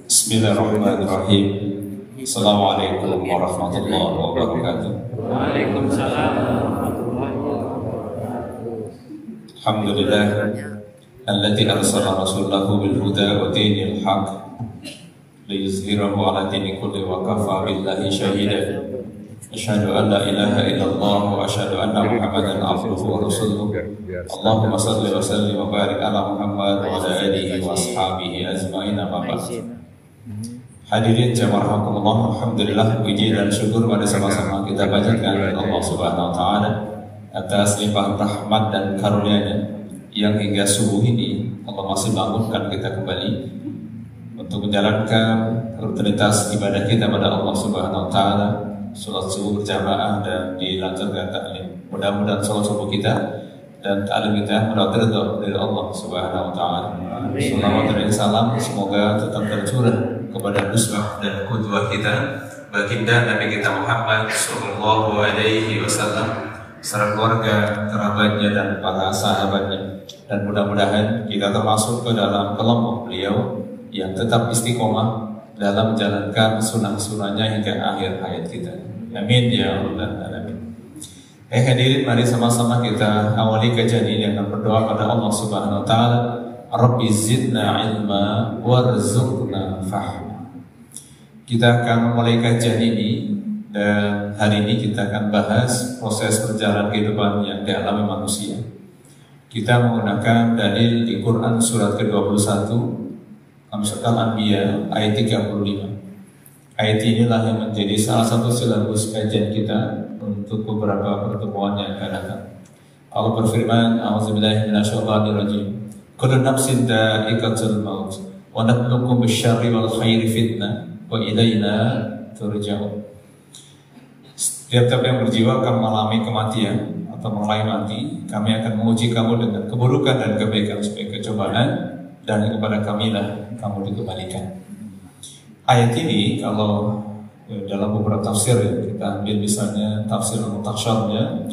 Bismillahirrahmanirrahim. Assalamualaikum warahmatullahi wabarakatuh. Waalaikumsalam warahmatullahi wabarakatuh. Alhamdulillah alladzi arsala rasulahu bil huda wa dinil haq liyuzhirahu 'ala dini kulli wa kafa billahi shahida. Asyhadu an la ilaha illallah wa asyhadu anna Muhammadan abduhu wa rasuluh. Allahumma shalli wa sallim wa barik ala Muhammad wa ala alihi wa ashabihi ajma'in. Amma ba'd. Hadirin jamaah rahimakumullah, alhamdulillah puji dan syukur pada sama-sama kita panjatkan Allah Subhanahu wa taala atas limpahan rahmat dan karunia-Nya yang hingga subuh ini Allah masih bangunkan kita kembali untuk menjalankan rutinitas ibadah kita pada Allah Subhanahu wa taala, salat subuh berjamaah dan dilancarkan taklim. Mudah-mudahan salat subuh kita dan taklim kita mendapat ridha dari Allah Subhanahu wa taala. Salawat dan salam semoga tetap tercurah kepada uswah dan qudwah kita, baginda Nabi kita Muhammad sallallahu alaihi wasallam, serta keluarga, kerabatnya dan para sahabatnya. Dan mudah-mudahan kita termasuk ke dalam kelompok beliau yang tetap istiqomah dalam menjalankan sunnah-sunnahnya hingga akhir hayat kita. Amin ya rabbal alamin. Hadirin, mari sama-sama kita awali kajian ini dengan berdoa pada Allah Subhanahu wa taala. Rabbi zidna ilma warzuqna fahma. Kita akan memulai kajian ini dan hari ini kita akan bahas proses perjalanan kehidupan yang dialami manusia. Kita menggunakan dalil di Quran surat ke-21 Surat Al-Anbiya ayat 35. Ayat inilah yang menjadi salah satu silabus kajian kita untuk beberapa pertemuan yang akan datang. Allah berfirman, A'udzubillahi minasyaitonirrajim. Kullu nafsin dha'iqatul maut wa nabluukum bisyarri wal khairi fitnah wa ilaina turja'un. Setiap yang berjiwa akan mengalami kematian atau mengalami mati, kami akan menguji kamu dengan keburukan dan kebaikan sebagai cobaan, dan kepada kamilah kamu dikembalikan. Ayat ini kalau dalam beberapa tafsir kita ambil misalnya tafsir Al-Mutaksyarnya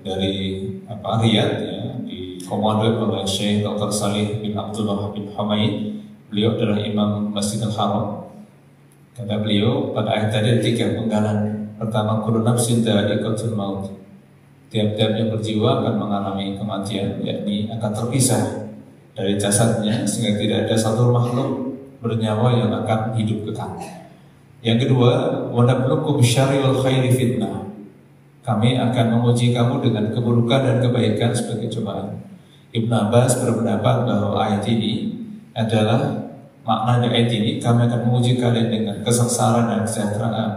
dari Riyadh ya, dikomandoi oleh Syekh Dr. Salih bin Abdullah bin Humaid. Beliau adalah Imam Masjidil Haram. Kata beliau pada ayat tadi ada 3 penggalan. Pertama, kullu nafsin dha'iqatul maut. Tiap-tiap yang berjiwa akan mengalami kematian, yakni akan terpisah dari jasadnya sehingga tidak ada satu makhluk bernyawa yang akan hidup kekal. Yang kedua, wa nabluukum bisyarri wal khairi fitnah. Kami akan menguji kamu dengan keburukan dan kebaikan sebagai cobaan. Ibnu Abbas berpendapat bahwa ayat ini adalah maknanya ayat ini, kami akan menguji kalian dengan kesengsaraan dan kesejahteraan,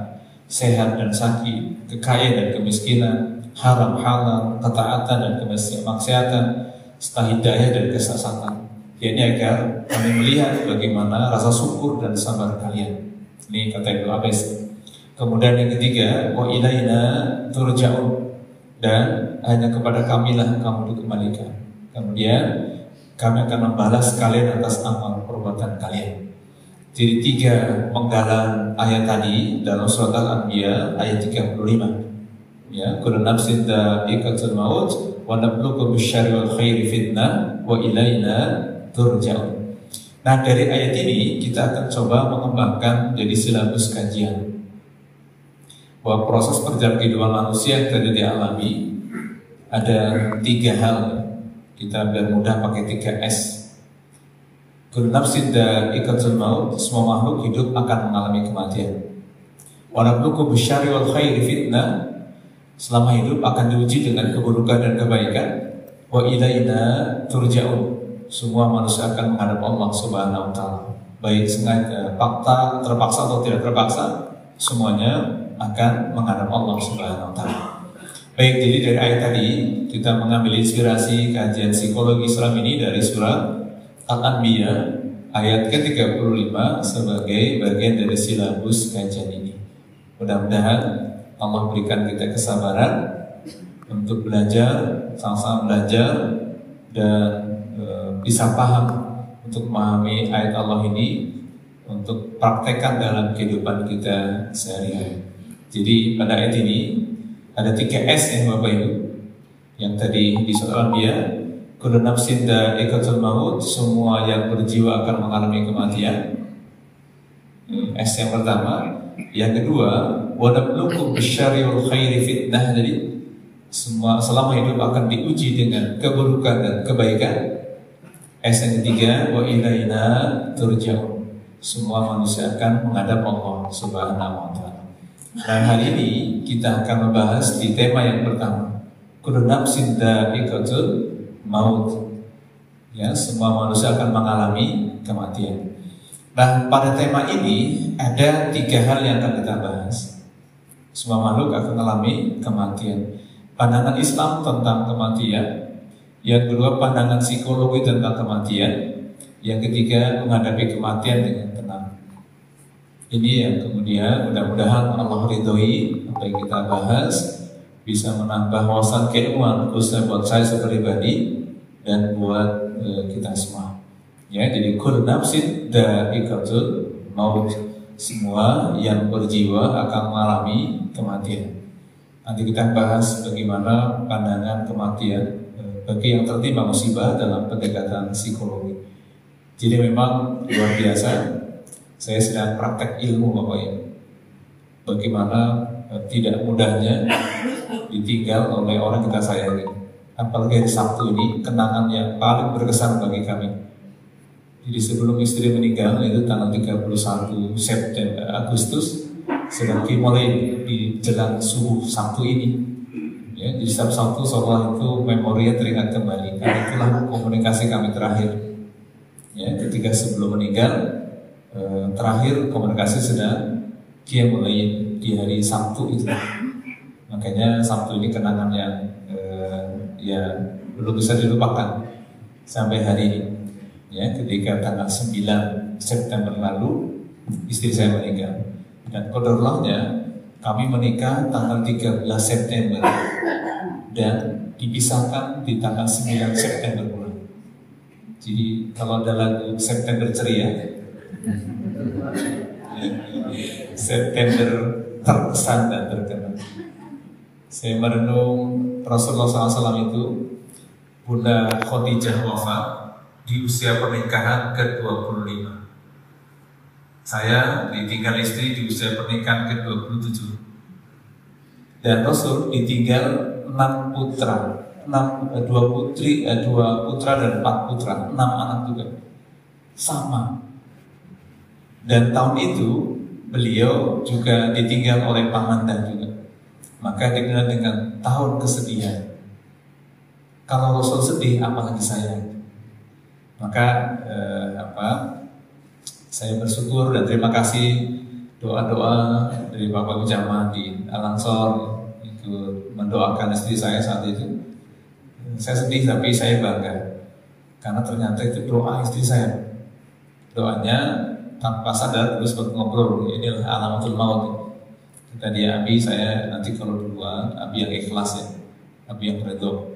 sehat dan sakit, kekayaan dan kemiskinan, haram halal, ketaatan dan kemaksiatan, serta hidayah dan kesesatan. Ini agar kami melihat bagaimana rasa syukur dan sabar kalian. Ini kata Ibnu Abbas. Kemudian yang ketiga, wa ilaina turja'un, dan hanya kepada kamilah kamu dikembalikan. Kemudian kami akan membalas kalian atas amal perbuatan kalian. Jadi 3 penggalan ayat tadi dalam surat Al-Anbiya ayat 35. Ya, kullu nafsin dha'iqatul maut wa nabluukum bisyarri wal khairi fitnah wa ilaina turja'un. Nah, dari ayat ini kita akan coba mengembangkan jadi silabus kajian bahwa proses perjalanan kehidupan manusia yang tadi dialami ada 3 hal. Kita biar mudah pakai 3S. Kullu nafsin dha'iqatul maut, semua makhluk hidup akan mengalami kematian. Wa nabluukum bisyarri wal khairi fitnah, selama hidup akan diuji dengan keburukan dan kebaikan. Wa ilaina turja'un, semua manusia akan menghadap Allah Subhanahu wa taala. Baik sengaja, fakta, terpaksa atau tidak terpaksa, semuanya akan menghadap Allah Subhanahu wa taala. Baik, jadi dari ayat tadi kita mengambil inspirasi kajian psikologi Islam ini dari surat Al-Anbiya ayat ke-35 sebagai bagian dari silabus kajian ini. Mudah-mudahan Allah berikan kita kesabaran untuk belajar, sama-sama belajar dan bisa paham untuk memahami ayat Allah ini, untuk praktekkan dalam kehidupan kita sehari-hari. Jadi pada ayat ini ada 3S ya Bapak Ibu. Yang tadi di soal dia, kullu nafsin dha'iqatul maut, semua yang berjiwa akan mengalami kematian. S yang pertama. Yang kedua, wa nabluukum bisyarri wal khairi fitnah. Jadi semua selama hidup akan diuji dengan keburukan dan kebaikan. S yang ketiga, wa ilaina turja'un. Semua manusia akan menghadap Allah Subhanahu wa taala. Dan hari ini kita akan membahas di tema yang pertama, kullu nafsin dha'iqatul maut. Ya, semua manusia akan mengalami kematian. Nah, pada tema ini ada 3 hal yang akan kita bahas. Semua makhluk akan mengalami kematian. Pandangan Islam tentang kematian. Yang kedua, pandangan psikologi tentang kematian. Yang ketiga, menghadapi kematian dengan tenang. Ini yang kemudian mudah-mudahan Allah ridhoi apa yang kita bahas, bisa menambah wawasan keilmuan khususnya buat saya pribadi dan buat kita semua. Ya, jadi kullu nafsin dha'iqatul maut. Semua yang berjiwa akan mengalami kematian. Nanti kita bahas bagaimana pandangan kematian bagi yang tertimpa musibah dalam pendekatan psikologi. Jadi memang luar biasa. Saya sedang praktek ilmu Bapak Ibu. Bagaimana tidak mudahnya ditinggal oleh orang kita sayangi. Apalagi hari Sabtu ini kenangan yang paling berkesan bagi kami. Jadi sebelum istri meninggal itu tanggal 31 September Agustus sedang mulai di jelang subuh Sabtu ini. Ya, jadi setiap Sabtu seolah itu memorinya teringat kembali. Karena itulah komunikasi kami terakhir. Ya, ketika sebelum meninggal terakhir komunikasi sedang dia mulai di hari Sabtu itu. Makanya Sabtu ini kenangan yang ya belum bisa dilupakan sampai hari ini. Ya, ketika tanggal 9 September lalu istri saya meninggal. Dan qadarullah-nya kami menikah tanggal 13 September dan dipisahkan di tanggal 9 September bulan. Jadi kalau ada lagu September ceria, September terkesan dan terkenal. Saya merenung Rasulullah SAW itu, Bunda Khadijah wafat di usia pernikahan ke-25. Saya ditinggal istri di usia pernikahan ke-27. Dan Rasul ditinggal 6 putra. 2 putra dan 4 putra, 6 anak juga sama. Dan tahun itu beliau juga ditinggal oleh pamandan juga. Maka dikenal dengan tahun kesedihan. Kalau Rasul sedih, apalagi saya. Maka saya bersyukur dan terima kasih doa-doa dari Bapak Jamaah di Al-Ansor ikut mendoakan istri saya saat itu. Saya sedih tapi saya bangga karena ternyata itu doa istri saya. Doanya tanpa sadar terus ngobrol, inilah alamatul maut. Kata dia, Abi saya nanti kalau duluan, Abi yang ikhlas ya, Abi yang redho.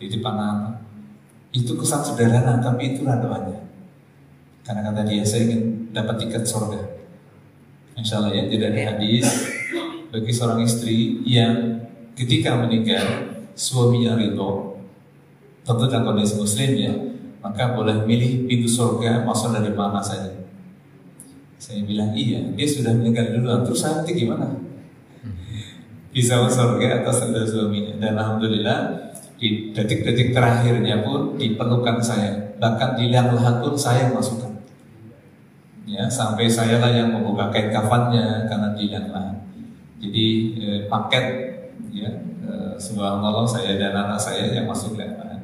Titipan anak. Itu kesan sederhana tapi itulah doanya. Karena kata dia, saya ingin dapat tiket surga. Insya Allah ya, tidak ada hadis bagi seorang istri yang ketika meninggal suaminya ridho, tentu dalam kondisi muslim ya, maka boleh milih pintu surga masuk dari mana saja. Saya bilang iya, dia sudah meninggal duluan, terus saya nanti gimana? Bisa masuk surga atas dari suaminya. Dan alhamdulillah di detik-detik terakhirnya pun diperlukan saya, bahkan di liang lahat pun saya masukkan. Ya, sampai saya lah yang membuka kain kafannya karena di liang lahat. Jadi paket ya, subhanallah saya dan anak saya yang masuk liang lahat.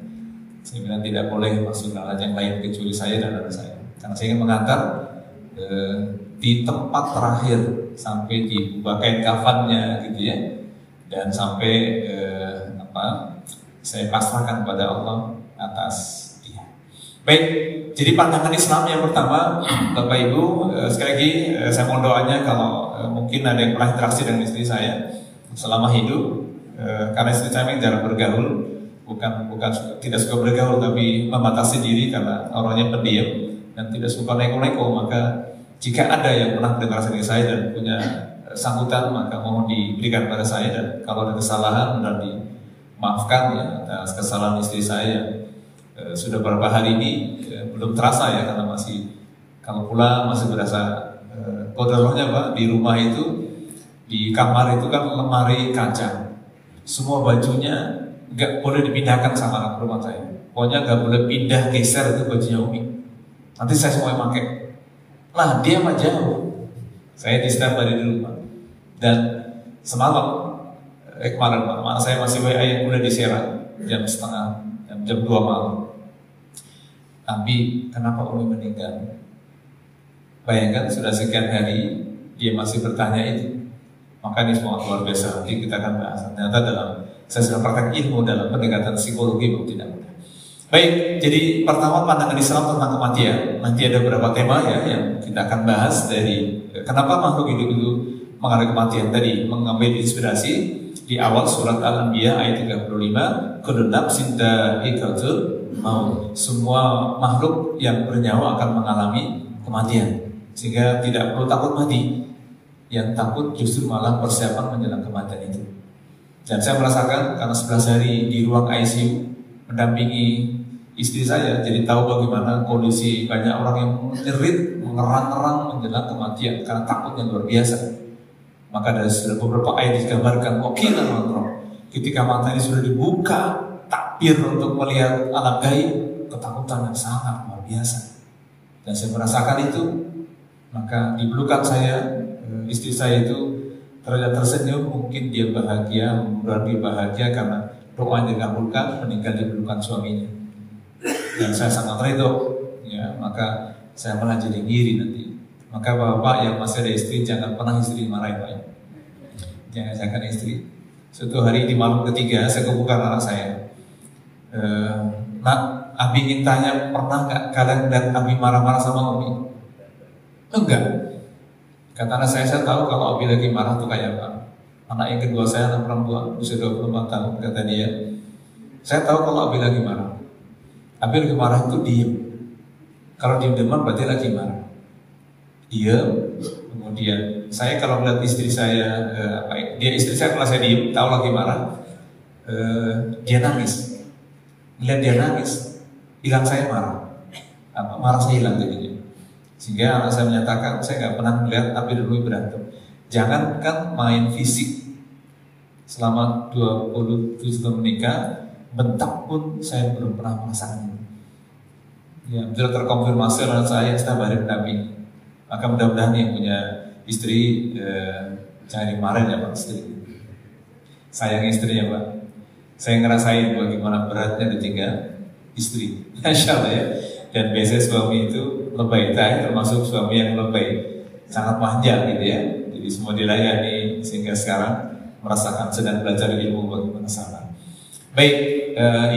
Saya bilang tidak boleh masuk alat yang lain kecuali saya dan anak saya. Karena saya ingin mengantar di tempat terakhir sampai dibuka kain kafannya gitu ya, dan sampai saya pasrahkan kepada Allah atas dia. Baik, jadi pandangan Islam yang pertama, Bapak Ibu, sekali lagi saya mohon doanya kalau mungkin ada yang pernah interaksi dengan istri saya selama hidup, karena istri saya memang jarang bergaul. Bukan tidak suka bergaul tapi membatasi diri karena orangnya pendiam dan tidak suka neko-neko. Maka jika ada yang pernah berinteraksi dengan saya dan punya sambutan, maka mohon diberikan pada saya, dan kalau ada kesalahan dan maafkan ya atas kesalahan istri saya. Sudah beberapa hari ini belum terasa ya, karena masih kalau pulang masih berasa kodarnya Pak. Di rumah itu, di kamar itu kan lemari kaca, semua bajunya nggak boleh dipindahkan sama anak rumah saya. Pokoknya nggak boleh pindah geser itu bajunya Umi. Nanti saya semua yang pakai. Lah dia mah jauh. Saya di setiap hari di rumah. Dan semalam kemarin Pak, saya masih WA yang udah diserang jam 2 malam. Abi, kenapa Umi meninggal? Bayangkan sudah sekian hari dia masih bertanya itu. Maka ini semua luar biasa. Nanti kita akan bahas. Ternyata saya sedang praktek ilmu dalam pendekatan psikologi bukan tidak mudah. Baik, jadi pertama pandangan Islam tentang kematian. Nanti ada beberapa tema ya yang kita akan bahas dari kenapa makhluk hidup itu mengalami kematian. Tadi mengambil inspirasi di awal surat Al-Anbiya ayat 35, kullu nafsin dha'iqatul maut. Semua makhluk yang bernyawa akan mengalami kematian. Sehingga tidak perlu takut mati. Yang takut justru malah persiapan menjelang kematian itu. Dan saya merasakan karena 11 hari di ruang ICU mendampingi istri saya, jadi tahu bagaimana kondisi banyak orang yang menjerit, mengerang-erang menjelang kematian karena takutnya luar biasa. Maka dari beberapa ayat digambarkan, ketika mata ini sudah dibuka, takbir untuk melihat alam gaib, ketakutan yang sangat luar biasa. Dan saya merasakan itu, maka di pelukan saya, istri saya itu tersenyum, mungkin dia bahagia, berarti bahagia karena doa yang dikabulkan, meninggal di pelukan suaminya. Dan saya sangat ridho, ya, maka saya malah jadi ngiri nanti. Maka bapak yang masih ada istri, jangan pernah istri marahin Pak. Jangan istri. Suatu hari di malam ketiga, saya kebuka anak saya. Nak, Abi ingin tanya, pernah nggak kalian lihat Abi marah-marah sama Umi? Enggak. Kata anak saya tahu kalau Abi lagi marah tuh kayak apa. Anak yang kedua saya, anak perempuan, usia 24 tahun, kata dia. Saya tahu kalau Abi lagi marah. Abi lagi marah itu diem. Kalau diem-dieman berarti lagi marah. Diem. Kemudian saya kalau melihat istri saya, istri saya kalau saya diem, tahu lagi marah, dia nangis. Melihat dia nangis, hilang saya marah. Marah saya hilang jadinya. Sehingga anak saya menyatakan, saya nggak pernah melihat Abi dan Umi berantem. Jangankan main fisik, selama 27 tahun menikah, bentak pun saya belum pernah merasakan. Ya, sudah terkonfirmasi oleh saya yang setiap hari mendampingi. Maka mudah-mudahan yang punya istri jangan dimarahin ya Pak istri. Sayang istrinya Pak. Saya ngerasain bagaimana beratnya ditinggal istri. Masya Allah ya. Dan biasanya suami itu lebay, saya termasuk suami yang lebay, sangat manja gitu ya. Jadi semua dilayani sehingga sekarang merasakan sedang belajar ilmu bagaimana sabar. Baik,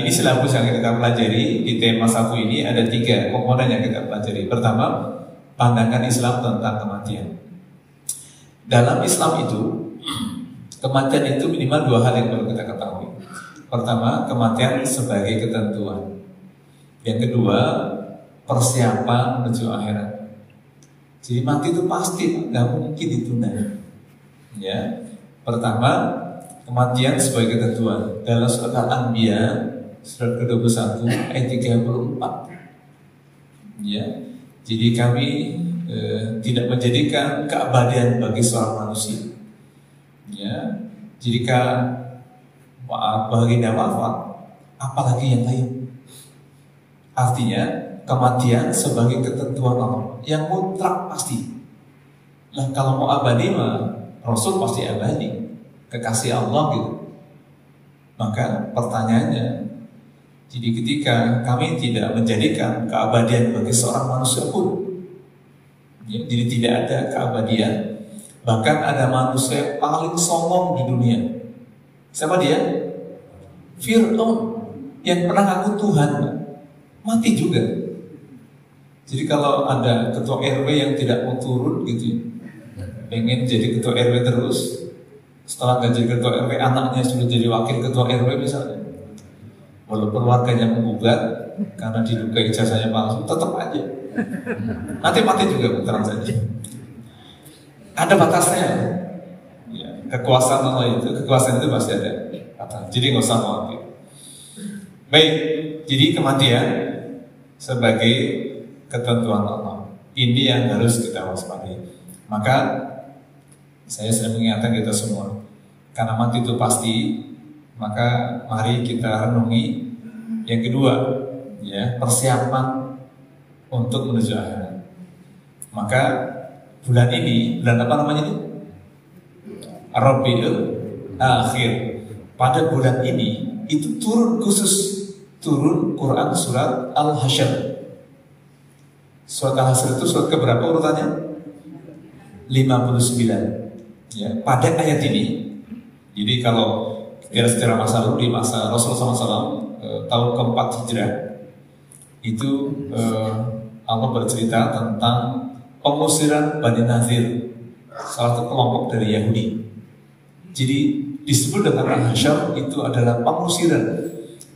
ini silabus yang kita pelajari di tema satu ini ada 3 komponen yang kita pelajari. Pertama, pandangan Islam tentang kematian. Dalam Islam itu, kematian itu minimal 2 hal yang perlu kita ketahui. Pertama, kematian sebagai ketentuan. Yang kedua, persiapan menuju akhirat. Jadi mati itu pasti, nggak mungkin ditunda. Ya, pertama, kematian sebagai ketentuan. Dalam surat Al-Anbiya, surat ke-21 ayat 34. Ya. Jadi kami tidak menjadikan keabadian bagi seorang manusia. Ya, jika baginda wafat, apalagi yang lain. Artinya kematian sebagai ketentuan Allah yang mutlak pasti. Nah kalau mau abadi mah Rasul pasti abadi, kekasih Allah gitu. Maka pertanyaannya, jadi ketika kami tidak menjadikan keabadian bagi seorang manusia pun, ya, jadi tidak ada keabadian. Bahkan ada manusia paling sombong di dunia. Siapa dia? Fir'aun yang pernah ngaku Tuhan, mati juga. Jadi kalau ada ketua RW yang tidak mau turun gitu, pengen jadi ketua RW terus, setelah gak jadi ketua RW anaknya sudah jadi wakil ketua RW misalnya, walaupun warganya menggugat karena diduga ijazahnya palsu, tetap aja nanti mati juga, terang saja. Ada batasnya ya, kekuasaan Allah itu, kekuasaan itu pasti ada kata. Jadi nggak usah khawatir. Baik, jadi kematian sebagai ketentuan Allah. Ini yang harus kita waspadai. Maka saya sering mengingatkan kita semua, karena mati itu pasti, maka mari kita renungi. Yang kedua, ya, persiapan untuk menuju akhirat. Maka bulan ini, bulan apa namanya ini? Rabiul Akhir. Pada bulan ini itu turun Quran surat Al-Hasyr. Surat Al-Hasyr itu surat keberapa urutannya? 59. Ya, pada ayat ini. Jadi kalau kita secara masa lalu, di masa Rasulullah SAW tahun keempat Hijrah, itu Allah bercerita tentang pengusiran Bani Nadir, salah satu kelompok dari Yahudi. Jadi disebut dengan Al-Hasyr itu adalah pengusiran,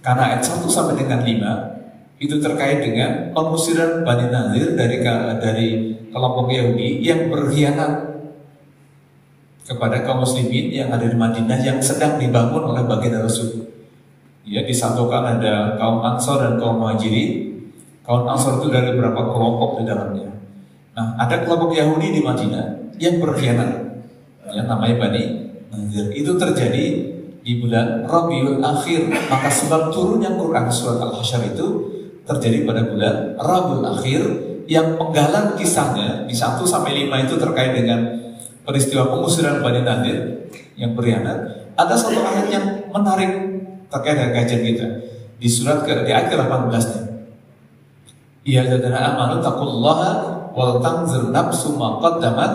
karena ayat 1 sampai dengan 5 itu terkait dengan pengusiran Bani Nadir dari kelompok Yahudi yang berkhianat kepada kaum muslimin yang ada di Madinah yang sedang dibangun oleh baginda Rasul. Ya, disatukan ada kaum Ansor dan kaum Muhajirin. Kaum Ansor itu dari beberapa kelompok di dalamnya. Nah, ada kelompok Yahudi di Madinah yang berkhianat, yang namanya Bani Nadir. Itu terjadi di bulan Rabiul Akhir. Maka sebab turunnya Quran surat Al-Hasyr itu terjadi pada bulan Rabiul Akhir, yang penggalan kisahnya di 1 sampai 5 itu terkait dengan peristiwa pengusiran Bani Nadir yang berkhianat. Ada satu ayat yang menarik terkait dengan kajian kita di surat di ayat ke-18-nya. Ya alladzina amanu taqullaha wal tanzur nafsum ma qaddamat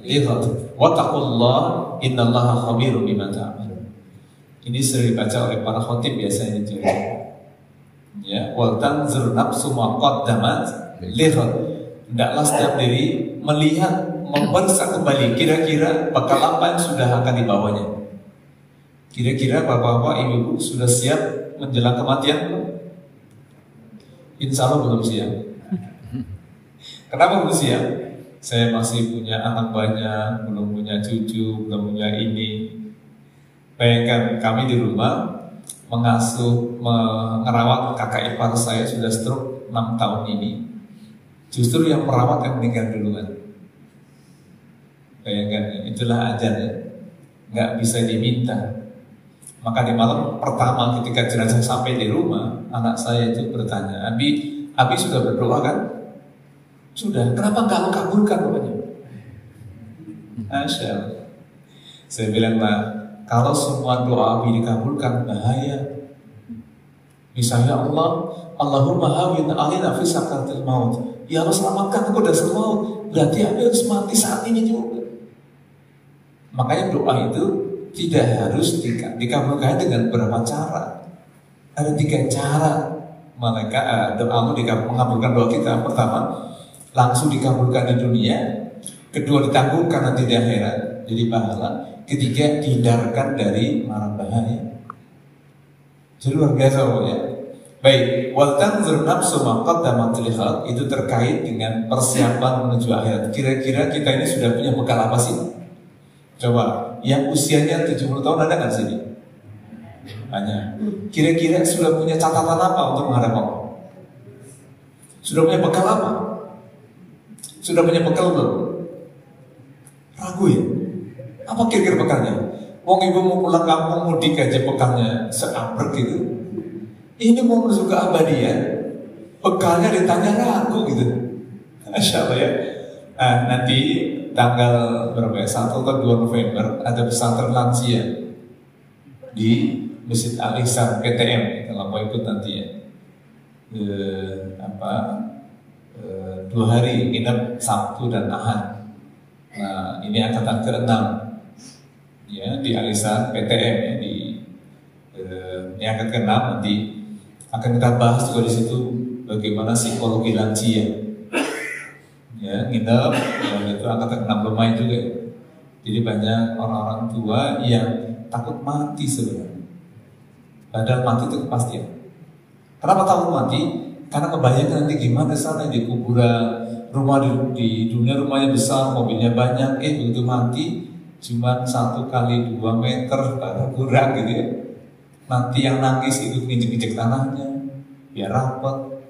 lighad wa taqullaha innallaha khabirum bima ta'malun. Ini sering dibaca oleh para khatib biasanya itu. Ya, wal tanzur nafsum ma qaddamat lighad. Hendaklah setiap diri melihat, memeriksa kembali kira-kira bakal apa yang sudah akan dibawanya. Kira-kira bapak-bapak, ibu-ibu sudah siap menjelang kematian belum? Insya Allah belum siap. Kenapa belum siap? Saya masih punya anak banyak, belum punya cucu, belum punya ini. Bayangkan kami di rumah mengasuh, merawat kakak ipar saya sudah stroke 6 tahun ini. Justru yang merawat yang meninggal duluan. Bayangkan, itulah ajalnya, nggak bisa diminta. Maka di malam pertama ketika jenazah sampai di rumah, anak saya itu bertanya, Abi sudah berdoa kan? Sudah. Kenapa nggak lo kabulkan doanya? Masya Allah. Saya bilang, lah, kalau semua doa Abi dikabulkan bahaya. Misalnya Allahumma hawin alina fi sakaratil maut. Ya Allah, selamatkan aku dari maut. Berarti Abi harus mati saat ini juga. Makanya doa itu tidak harus dikabulkan dengan berapa cara. Ada 3 cara mereka doa mengabulkan doa kita. Pertama, langsung dikabulkan di dunia. Kedua, ditangguhkan nanti di akhirat jadi pahala. Ketiga, dihindarkan dari mara bahaya. Jadi luar biasa ya. Baik, wal tanzur nafsu ma qaddamat lighad itu terkait dengan persiapan menuju akhirat. Kira-kira kita ini sudah punya bekal apa sih? Coba, yang usianya 70 tahun ada nggak sini? Banyak. Kira-kira sudah punya catatan apa untuk menghadap Allah? Sudah punya bekal apa? Sudah punya bekal belum? Ragu ya? Apa kira-kira bekalnya? Wong ibu mau pulang kampung mudik aja bekalnya seabrek gitu. Ini mau menuju ke abadian, bekalnya ditanya ragu gitu. Masya Allah ya. Nah, nanti tanggal berapa ya? 1 atau 2 November ada pesantren lansia di Masjid Al-Ihsan PTM. Kalau mau ikut nanti ya. 2 hari nginep Sabtu dan Ahad. Nah, ini angkatan ke-6 ya di Al-Ihsan PTM ya, ini angkatan ke-6 nanti akan kita bahas juga di situ bagaimana psikologi lansia. Ya, nginep ya, itu angkatan 6 lumayan juga. Jadi banyak orang-orang tua yang takut mati sebenarnya. Padahal mati itu kepastian. Kenapa takut mati? Karena kebayangkan nanti gimana sana di kuburan, rumah di dunia rumahnya besar, mobilnya banyak, begitu mati cuma 1 kali 2 meter kurang gitu ya. Nanti yang nangis itu injek-injek tanahnya biar rapat,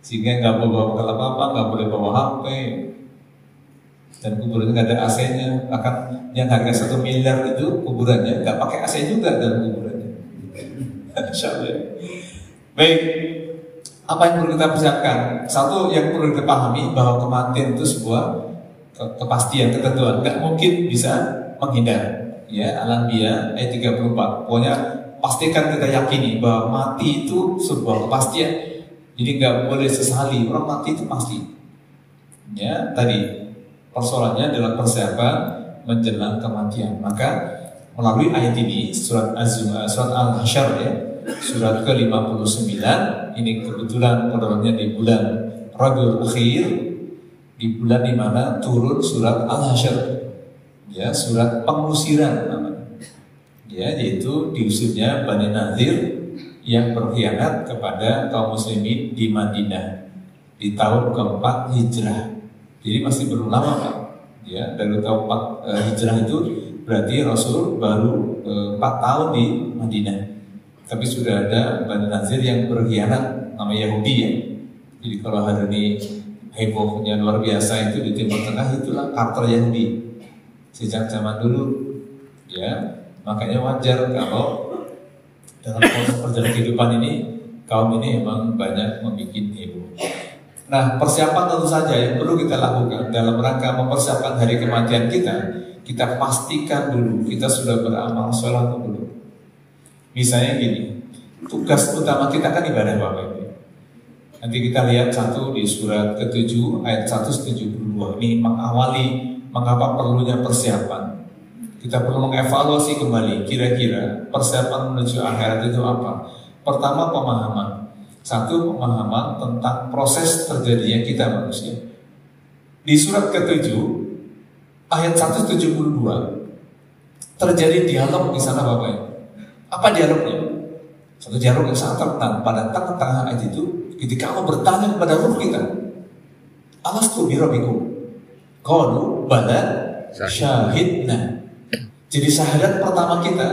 sehingga nggak boleh bawa bekal apa-apa, nggak boleh bawa HP, dan kuburannya nggak ada AC-nya. Bahkan yang harga 1 miliar itu kuburannya nggak pakai AC juga dalam kuburannya. Insyaallah. Baik, apa yang perlu kita persiapkan? Satu yang perlu kita pahami bahwa kematian itu sebuah kepastian, ketentuan, nggak mungkin bisa menghindar. Ya, Al-Anbiya ayat 34. Pokoknya pastikan kita yakini bahwa mati itu sebuah kepastian. Jadi nggak boleh sesali, orang mati itu pasti. Ya, tadi persoalannya adalah persiapan menjelang kematian. Maka melalui ayat ini surat Al-Hasyr ya, surat ke-59, ini kebetulan kodolnya di bulan Rabiul Akhir, di bulan dimana turun surat Al-Hasyr, ya, surat pengusiran namanya. Ya, yaitu diusirnya Bani Nadir yang berkhianat kepada kaum muslimin di Madinah di tahun keempat Hijrah. Jadi masih belum lama Pak. Ya, dari tahun 4 Hijrah itu berarti Rasul baru 4 tahun di Madinah. Tapi sudah ada Bani Nadir yang berkhianat, namanya Yahudi ya. Jadi kalau hari ini hebohnya luar biasa itu di Timur Tengah, itulah karakter Yahudi sejak zaman dulu. Ya, makanya wajar kalau dalam perjalanan kehidupan ini kaum ini memang banyak membuat heboh. Nah, persiapan tentu saja yang perlu kita lakukan dalam rangka mempersiapkan hari kematian kita. Kita pastikan dulu kita sudah beramal soleh atau belum. Misalnya gini, tugas utama kita kan ibadah Bapak Ibu. Nanti kita lihat satu di surat ke-7 ayat 172. Ini mengawali mengapa perlunya persiapan. Kita perlu mengevaluasi kembali kira-kira persiapan menuju akhirat itu apa. Pertama, pemahaman. Satu, pemahaman tentang proses terjadinya kita manusia. Di surat ke-7 ayat 172 terjadi dialog di sana Bapak Ibu. Apa dialognya? Satu dialog yang sangat terkenal pada tengah-tengah ayat itu, ketika Allah bertanya kepada ruh kita, alastu bi rabbikum? Qalu bala syahidna. Jadi syahadat pertama kita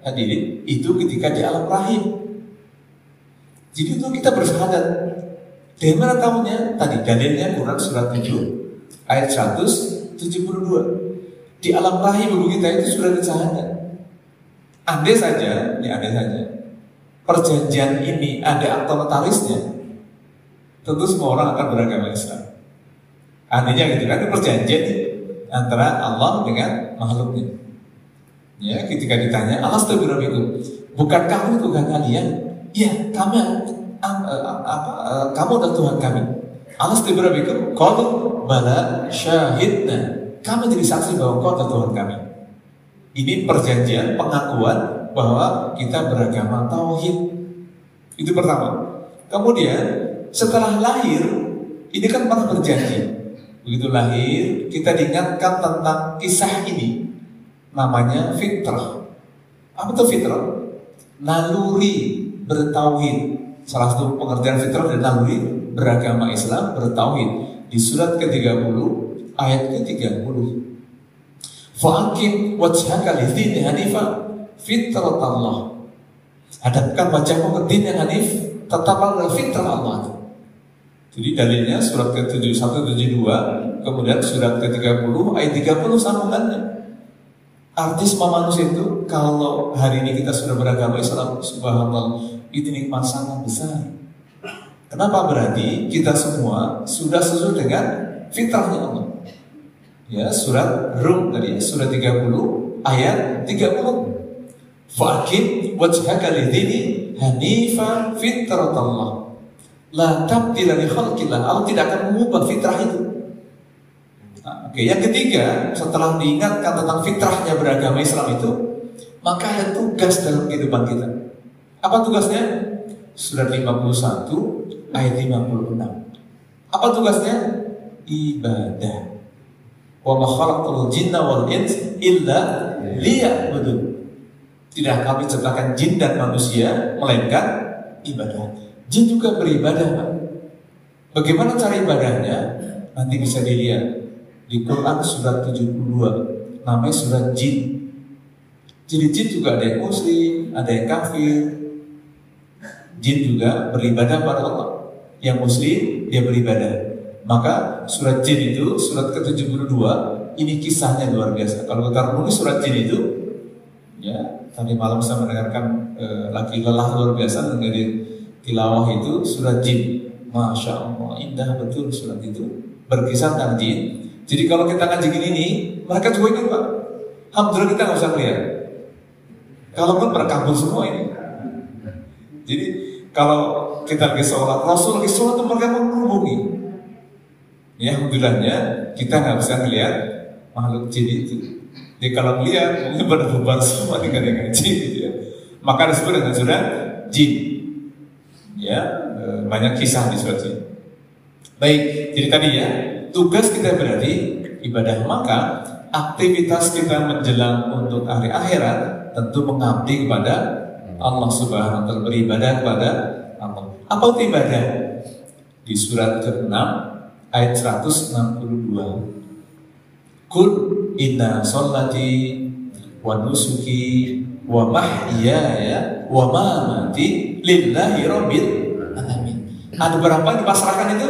hadirin itu ketika di alam rahim. Jadi itu kita bersyahadat. Dari mana tahunya? Tadi dalilnya Quran surat 7 ayat 172. Di alam rahim ibu kita itu sudah bersyahadat. Andai saja, perjanjian ini ada akta notarisnya, tentu semua orang akan beragama Islam. Andainya gitu kan, perjanjian antara Allah dengan makhluknya. Ya, ketika ditanya, Alastaghfirullahaladzim, bukan kamu Tuhan kalian? Ya, kamu adalah Tuhan kami. Alastaghfirullahaladzim, qalu bala syahidna. Kami jadi saksi bahwa kau adalah Tuhan kami. Ini perjanjian pengakuan bahwa kita beragama tauhid. Itu pertama. Kemudian setelah lahir, ini kan pernah berjanji. Begitu lahir, kita diingatkan tentang kisah ini. Namanya fitrah. Apa itu fitrah? Naluri bertauhid. Salah satu pengertian fitrah dan naluri beragama Islam bertauhid. Di surat ke-30 ayat ke-30. Fa'aqim wajhaka lidini hanifa fitratallah. Hadapkan wajahmu ke din yang hanif, tetaplah fitrah Allah. Jadi dalilnya surat ke-172, kemudian surat ke-30 ayat 30 sambungannya. Artis manusia itu kalau hari ini kita sudah beragama Islam, subhanallah, itu nikmat sangat besar. Kenapa? Berarti kita semua sudah sesuai dengan fitrahnya Allah. Ya, surat Rum tadi, surat 30 ayat 30. Fa'aqim wajhaka lidini hanifa fitratallah. La tabdila li khalqillah. Allah tidak akan mengubah fitrah itu. Nah, oke, yang ketiga, setelah diingatkan tentang fitrahnya beragama Islam itu, maka ada tugas dalam kehidupan kita. Apa tugasnya? Surat 51 ayat 56. Apa tugasnya? Ibadah. Wa ma khalaqtul jinna wal insa illa liya'budun. Tidak kami ciptakan jin dan manusia melainkan ibadah. Jin juga beribadah, Pak. Bagaimana cara ibadahnya? Nanti bisa dilihat di Quran surat 72, namanya surat Jin. Jadi jin juga ada yang muslim, ada yang kafir. Jin juga beribadah pada Allah. Yang muslim dia beribadah. Maka surat jin itu, surat ke-72, ini kisahnya luar biasa. Kalau kita renungi surat jin itu, ya tadi malam saya mendengarkan lagi lelah luar biasa mendengar tilawah itu surat jin. Masya Allah, indah betul surat itu. Berkisah tentang jin. Jadi kalau kita ngaji gini nih, mereka juga ikut Pak. Alhamdulillah kita nggak usah lihat. Kalaupun berkabul semua ini. Jadi kalau kita lagi sholat, Rasul lagi sholat itu mereka menghubungi. Ya alhamdulillahnya kita nggak bisa melihat makhluk jin itu. Jadi kalau melihat mungkin pada bubar semua dengan yang ngaji gitu ya. Maka disebut dengan surat jin. Ya banyak kisah di surat jin. Baik, jadi tadi ya tugas kita berarti ibadah, maka aktivitas kita menjelang untuk hari akhirat tentu mengabdi kepada Allah Subhanahu wa taala, beribadah kepada Allah. Apa itu ibadah? Di surat ke-6 ayat 162. Qul inna sholati wa nusuki wa mahyaya wa mamati lillahi rabbil alamin. Ada berapa yang dipasrahkan itu?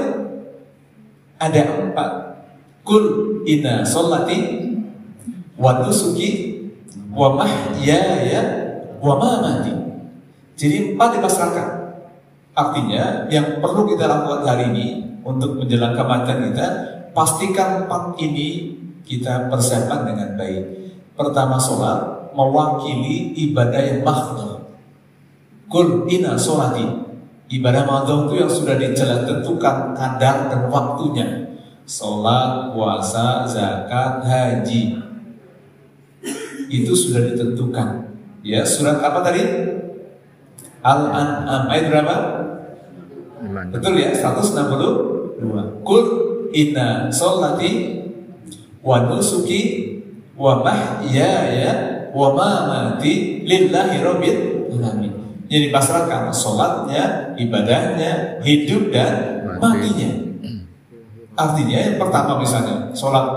Ada 4. Qul inna sholati wa nusuki wa mahyaya wa mamati. Jadi 4 dipasrahkan. Artinya yang perlu kita lakukan hari ini untuk menjelang kematian kita, pastikan 4 ini kita persiapkan dengan baik. Pertama, sholat mewakili ibadah yang mahdhah. Qul inna sholati, ibadah mahdhah itu yang sudah tentukan kadar dan waktunya. Sholat, puasa, zakat, haji, itu sudah ditentukan. Ya, surat apa tadi? Al-An'am ayat berapa? Betul ya, 162. Qul inna sholati wa nusuki wa mahyaya wa mamati lillahi rabbil alamin. Jadi pasrahkan sholatnya, ibadahnya, hidup dan matinya. Artinya yang pertama misalnya sholat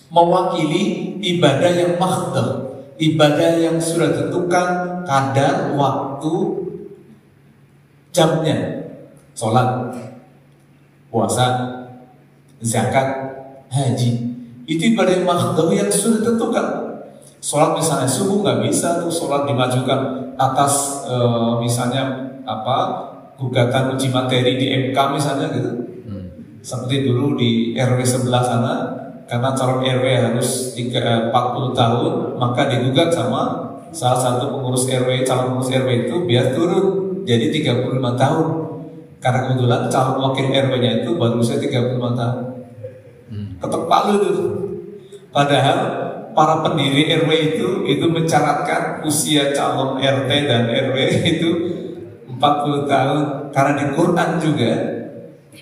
mewakili ibadah yang mahdhah, ibadah yang sudah tentukan kadar, waktu, jamnya. Sholat, puasa, zakat, haji, itu ibadah yang mahdhah yang sudah tentukan. Sholat misalnya subuh nggak bisa tuh sholat dimajukan atas misalnya gugatan uji materi di MK misalnya gitu. Seperti dulu di RW sebelah sana, karena calon RW harus 40 tahun, maka digugat sama salah satu pengurus RW, calon pengurus RW itu biar turun jadi 35 tahun. Karena kebetulan calon wakil RW-nya itu baru usia 35 tahun. Ketok palu itu. Padahal para pendiri RW itu mencaratkan usia calon RT dan RW itu 40 tahun. Karena di Quran juga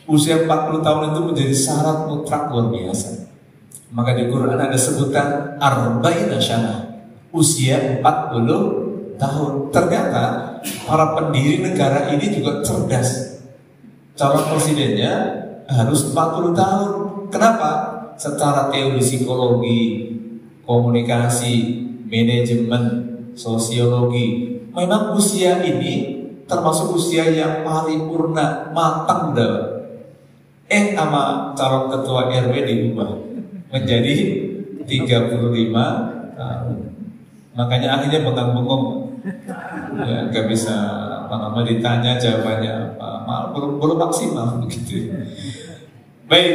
usia 40 tahun itu menjadi syarat mutlak luar biasa. Maka di Quran ada sebutan arba'ina syana, usia 40 tahun. Ternyata para pendiri negara ini juga cerdas. Calon presidennya harus 40 tahun. Kenapa? Secara teori psikologi, komunikasi, manajemen, sosiologi, memang usia ini termasuk usia yang paripurna, matang udah. Sama calon ketua RW diubah menjadi 35 tahun. Makanya akhirnya bengong-bengong, ya nggak bisa ditanya jawabannya apa, belum maksimal begitu. Baik,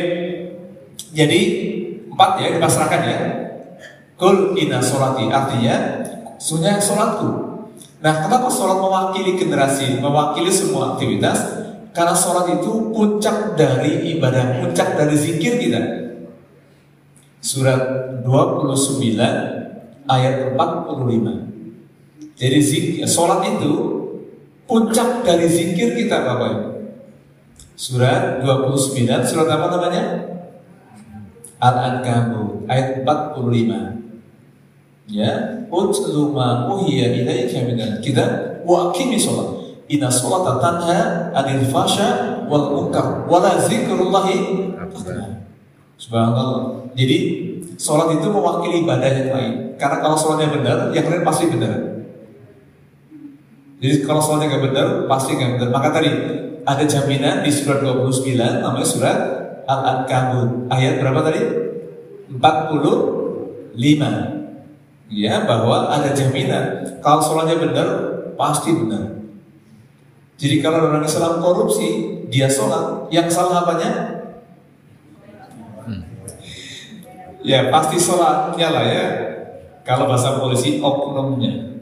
jadi 4 ya dipasrahkan ya. Qul inna sholati, artinya sunnah sholatku. Nah, kenapa sholat mewakili generasi, mewakili semua aktivitas? Karena sholat itu puncak dari ibadah, puncak dari zikir kita. Surat 29 ayat 45. Jadi sholat itu puncak dari zikir kita, Bapak Ibu. Surat 29, surat apa namanya? Al-Ankabut ayat 45. Ya, utlu ma uhiya ilaika minal kitab wa aqimi sholat. Inna sholata tanha 'anil fahsya wal munkar wa la dzikrullahi akbar. Subhanallah. Jadi sholat itu mewakili ibadah yang lain. Karena kalau sholatnya benar, yang lain pasti benar. Jadi kalau sholatnya nggak benar, pasti nggak benar. Maka tadi ada jaminan di surat 29, namanya surat Al-Ankabut. Ayat berapa tadi? 45. Ya, bahwa ada jaminan. Kalau sholatnya benar, pasti benar. Jadi kalau orang Islam korupsi, dia sholat, yang salah apanya? Ya pasti sholatnya lah ya. Kalau bahasa polisi, oknumnya.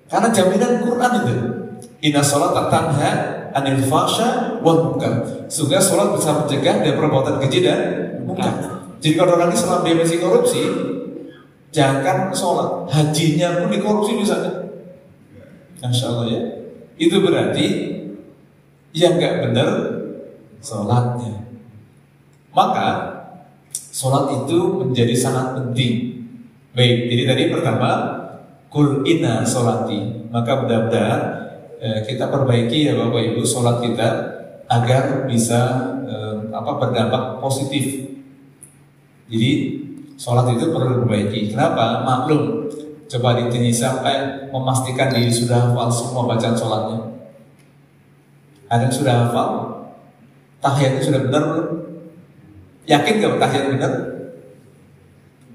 Karena jaminan Quran itu, inna sholat tanha anil fahsya wal munkar. Sehingga sholat bisa mencegah dari perbuatan keji dan munkar. Jadi kalau orang Islam dia masih korupsi, jangan sholat, hajinya pun dikorupsi misalnya. Insya Allah ya. Itu berarti yang nggak benar sholatnya. Maka sholat itu menjadi sangat penting. Baik, jadi tadi pertama kul inna sholati. Maka mudah-mudahan kita perbaiki ya Bapak Ibu sholat kita agar bisa berdampak positif. Jadi sholat itu perlu diperbaiki. Kenapa? Maklum, coba di Indonesia memastikan diri sudah hafal semua bacaan sholatnya. Ada yang sudah hafal? Tahiyatnya sudah benar belum? Yakin gak tahiyat benar?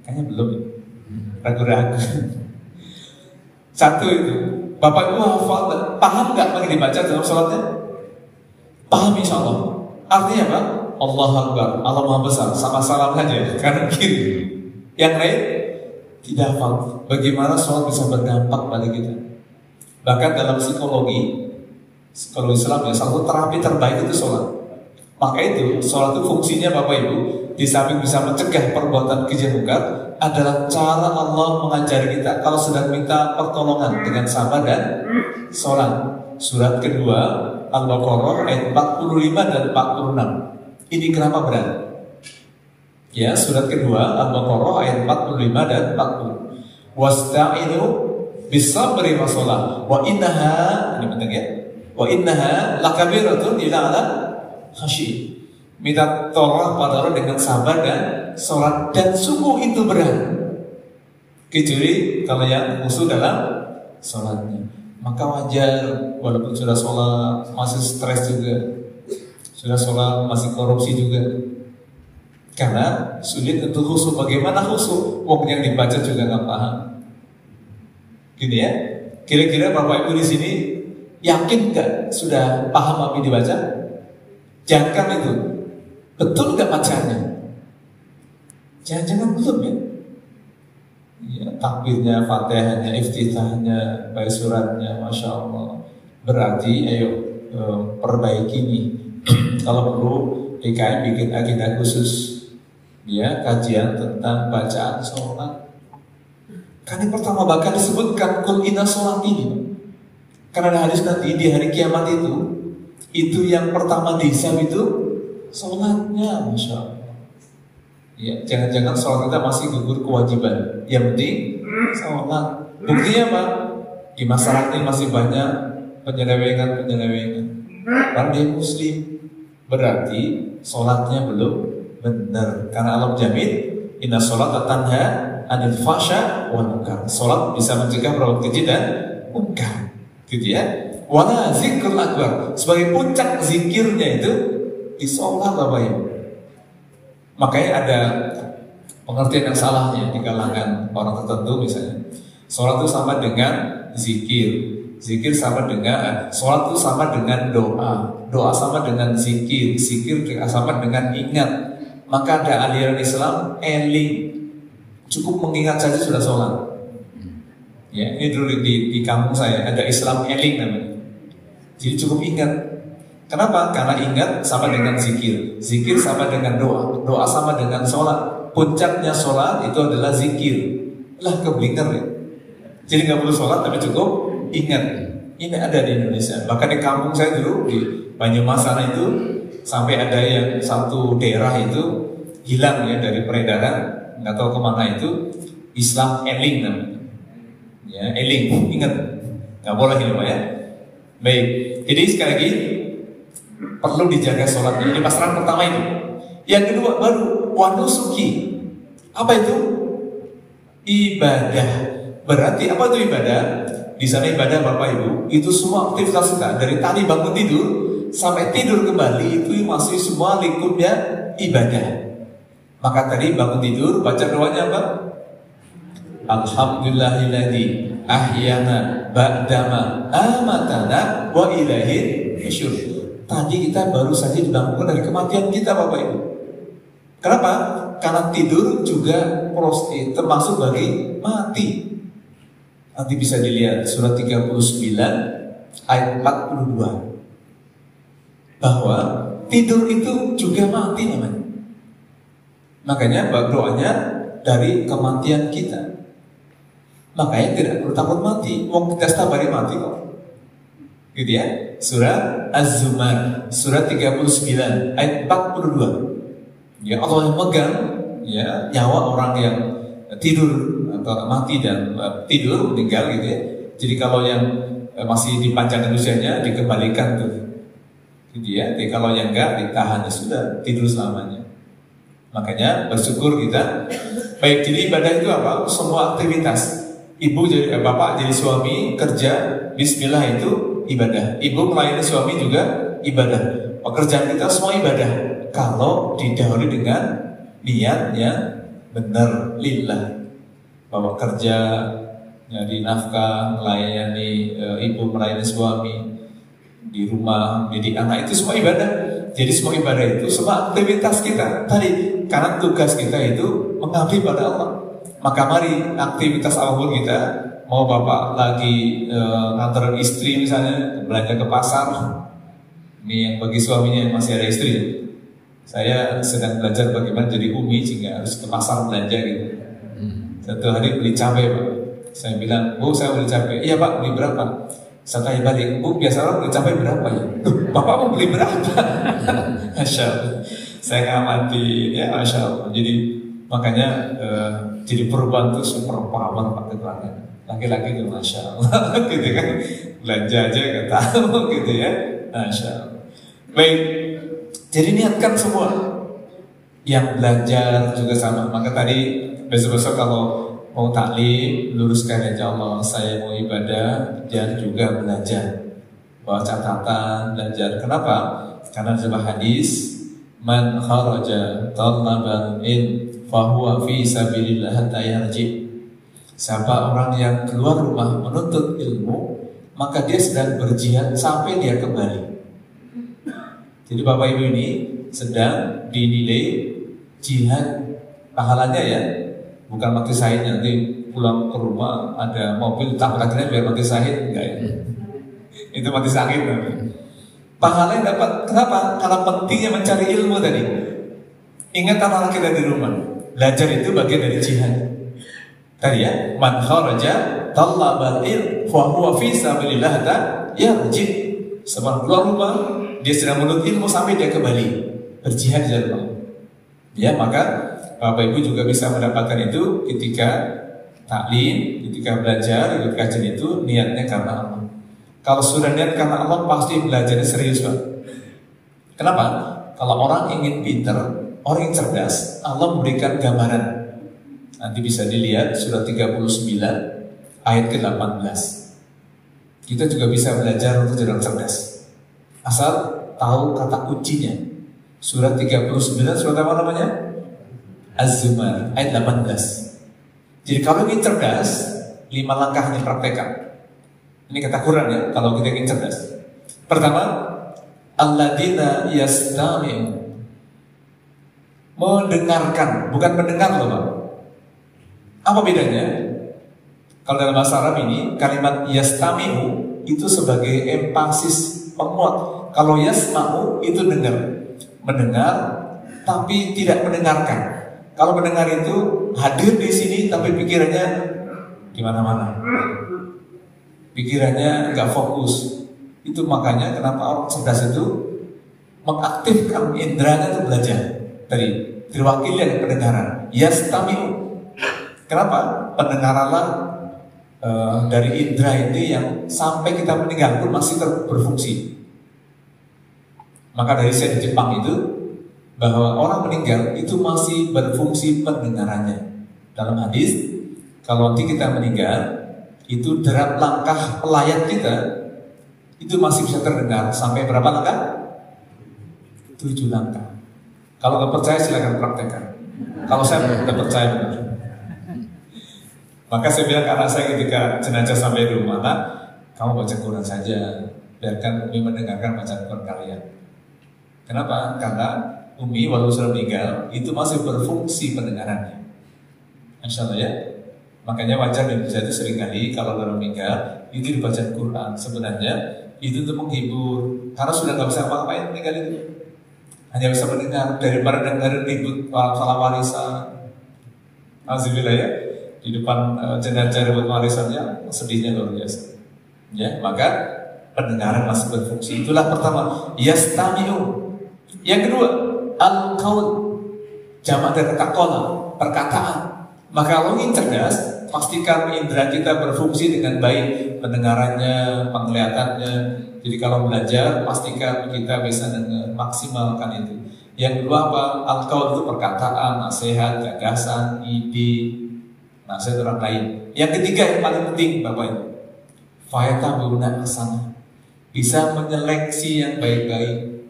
Kayaknya belum. Ragu-ragu. Satu itu, Bapak Ibu hafal, paham gak apa yang dibaca dalam sholatnya? Paham insya Allah. Artinya apa? Allahu Akbar, Allah Maha Besar, sama salam saja, kanan kiri. Yang lain tidak hafal. Bagaimana sholat bisa berdampak pada kita? Bahkan dalam psikologi Islam ya, satu terapi terbaik itu sholat. Maka itu sholat itu fungsinya Bapak Ibu, di samping bisa mencegah perbuatan keji munkar, adalah cara Allah mengajari kita kalau sedang minta pertolongan dengan sabar dan sholat. Surat kedua Al-Baqarah ayat 45 dan 46. Ini kenapa berat? Ya, surat kedua Al-Baqarah ayat 45 dan 40. Wasta'inu bis-sabri was shalah wa innaha, ini penting ya. Wa innaha lakabiratun ila 'alal khasyi. Minta tolong pada Allah dengan sabar dan sholat, dan sungguh itu berat. Kecuali kalau yang khusyuk dalam sholatnya. Maka wajar walaupun sudah sholat masih stres juga, sudah sholat masih korupsi juga. Karena sulit untuk khusyuk. Bagaimana khusyuk? Wong yang dibaca juga nggak paham. Gini ya. Kira-kira Bapak Ibu di sini yakin nggak sudah paham apa yang dibaca? Jangan itu. Betul nggak bacanya? Jangan-jangan belum ya? Ya, takbirnya, fatihahnya, iftitahnya, baik suratnya, masya Allah. Berarti, ayo perbaiki nih. Kalau perlu, DKM bikin agenda khusus, ya kajian tentang bacaan sholat. Kan yang pertama bahkan disebutkan kul inna sholat ini. Karena ada hadis nanti di hari kiamat itu yang pertama dihisab itu sholatnya, masya Allah. Ya, jangan-jangan sholat kita masih gugur kewajiban. Yang penting sholat. Buktinya apa? Di masyarakat ini masih banyak penyelewengan. Orang dia muslim, berarti sholatnya belum benar. Karena Allah jamin, inna sholat tanha anil fahsya wal munkar. Sholat bisa mencegah perbuatan keji dan munkar, gitu ya. Wala zikrul akbar, sebagai puncak zikirnya itu di sholat Bapak Ibu. Makanya ada pengertian yang salahnya di kalangan orang tertentu, misalnya sholat itu sama dengan zikir sama dengan sholat itu sama dengan doa sama dengan zikir sama dengan ingat. Maka ada aliran Islam eling, cukup mengingat saja sudah sholat. Ya, ini dulu di kampung saya ada Islam eling namanya. Jadi cukup ingat. Kenapa? Karena ingat sama dengan zikir sama dengan doa sama dengan sholat. Puncaknya sholat itu adalah zikir. Lah keblinger ya. Jadi nggak perlu sholat tapi cukup ingat. Ini ada di Indonesia. Bahkan di kampung saya dulu di Banyumas sana itu sampai ada yang satu daerah itu hilang ya dari peredaran, nggak tahu kemana itu. Islam eling namanya. Ya eling, ingat. Nggak boleh ini Pak ya. Baik. Jadi sekali lagi perlu dijaga sholatnya. Ini masalah pertama itu. Yang kedua baru wanusuki. Apa itu? ibadah. Berarti apa itu ibadah? Di sana ibadah Bapak Ibu, itu semua aktivitas kita dari tadi bangun tidur sampai tidur kembali itu masih semua lingkupnya ibadah. Maka tadi bangun tidur baca doanya apa? Alhamdulillahilladzi ahyana ba'dama amatana wa ilaihi nusyur. Tadi kita baru saja dibangunkan dari kematian kita Bapak Ibu. Kenapa? Karena tidur juga termasuk bagi mati. Nanti bisa dilihat surat 39 ayat 42. Bahwa tidur itu juga mati namanya. Makanya doanya dari kematian kita. Makanya tidak perlu takut mati. Wong kita stabari mati kok. Gitu ya. Surah Az-Zumar, surat 39 ayat 42. Ya, Allah yang megang ya nyawa orang yang tidur atau mati dan tidur meninggal gitu ya. Jadi kalau yang masih dipanjangkan usianya dikembalikan tuh. Gitu ya. Jadi kalau yang enggak ditahan ya sudah tidur selamanya. Makanya bersyukur kita. Baik, jadi ibadah itu apa? Semua aktivitas. Ibu jadi bapak jadi suami kerja, bismillah itu ibadah. Ibu melayani suami juga ibadah. Pekerjaan kita semua ibadah. Kalau didahului dengan niat yang benar lillah. Bahwa kerja nyari nafkah, melayani ibu, melayani suami di rumah, jadi anak itu semua ibadah. Jadi semua ibadah itu semua aktivitas kita tadi karena tugas kita itu mengabdi pada Allah. Maka mari aktivitas apapun kita, mau bapak lagi nganter istri misalnya belanja ke pasar, ini yang bagi suaminya yang masih ada istri. Saya sedang belajar bagaimana jadi umi sehingga harus ke pasar belanja gitu. Satu hari beli cabai Pak. Saya bilang, Bu saya beli cabai. Iya Pak, beli berapa? Saya tanya balik, Bu biasa orang beli cabai berapa ya? Bapak mau beli berapa? Masya Allah. Saya ngamati ya Masya Allah. Jadi makanya jadi perubahan itu super power Pak keluarga. Laki-laki itu Masya Allah gitu kan. Belanja aja gak tahu gitu ya. Masya Allah. Baik, jadi niatkan semua. Yang belajar juga sama. Maka tadi besok-besok kalau mau taklim, luruskan aja Allah, saya mau ibadah dan juga belajar. Bawa catatan, belajar. Kenapa? Karena dalam hadis, man kharaja talaban in fahuwa fi sabilillah hatta yarji. Siapa orang yang keluar rumah menuntut ilmu, maka dia sedang berjihad sampai dia kembali. Jadi Bapak Ibu ini sedang dinilai jihad pahalanya ya. Bukan mati syahid nanti pulang ke rumah ada mobil tabrakannya biar mati syahid, enggak ya? Itu mati syahid namanya. Pahala yang dapat, kenapa? Karena pentingnya mencari ilmu tadi. Ingat anak kita di rumah, belajar itu bagian dari jihad. Tadi ya, man kharaja talabal ilm fa huwa fi sabilillah ta yarji. Sebelum keluar rumah, dia sedang menuntut ilmu sampai dia kembali berjihad di jalan Allah. Ya, maka Bapak Ibu juga bisa mendapatkan itu ketika taklim, ketika belajar, ketika kajian itu niatnya karena Allah. Kalau sudah niat karena Allah pasti belajarnya serius Pak. Kenapa? Kalau orang ingin pintar, orang yang cerdas, Allah memberikan gambaran. Nanti bisa dilihat surat 39 ayat ke-18. Kita juga bisa belajar untuk jadi orang cerdas. Asal tahu kata kuncinya. Surat 39, surat apa namanya? Az-Zumar ayat 18. Jadi kalau ingin cerdas, 5 langkah ini praktekkan. Ini kata Quran ya, kalau kita ingin cerdas. Pertama, alladzina yastami'u. Mendengarkan, bukan mendengar loh Pak. Apa bedanya? Kalau dalam bahasa Arab ini, kalimat yastami'u itu sebagai empasis penguat. Kalau yasma'u itu dengar. Mendengar, tapi tidak mendengarkan. Kalau mendengar itu hadir di sini tapi pikirannya di mana-mana. Pikirannya nggak fokus. Itu makanya kenapa orang cerdas itu mengaktifkan indranya untuk belajar. Tadi terwakili dari pendengaran. Yastami'u. Kenapa? Pendengaranlah dari indra ini yang sampai kita meninggal pun masih berfungsi. Maka dari saya di Jepang itu bahwa orang meninggal itu masih berfungsi pendengarannya. Dalam hadis, Kalau nanti kita meninggal, itu derap langkah pelayat kita itu masih bisa terdengar sampai berapa langkah? 7 langkah. Kalau nggak percaya silakan praktekkan. Kalau saya udah percaya benar. Maka saya bilang ke anak saya ketika jenazah sampai di rumah, "Nak, kamu baca Quran saja, biarkan Umi mendengarkan bacaan Quran kalian." Kenapa? Karena Umi walau sudah meninggal itu masih berfungsi pendengarannya. Masya Allah ya. Makanya wajar di Indonesia itu seringkali kalau orang meninggal itu dibaca Quran. Sebenarnya itu untuk menghibur, karena sudah nggak bisa apa-apain meninggal itu. Hanya bisa mendengar daripada dengar ribut salah warisan. Alhamdulillah ya, di depan jenazah ribut warisannya sedihnya luar biasa. Ya, maka pendengaran masih berfungsi. Itulah pertama, yastami'u. Yang kedua, al-qaul, jamak dari kata qala, perkataan. Maka kalau ingin cerdas, pastikan indera kita berfungsi dengan baik, pendengarannya, penglihatannya. Jadi kalau belajar, pastikan kita bisa maksimalkan itu. Yang kedua apa? Al-qaul itu perkataan, nasihat, gagasan, ide, nasihat orang lain. Yang ketiga yang paling penting, Bapak Ibu, fayatabuna asana, bisa menyeleksi yang baik-baik.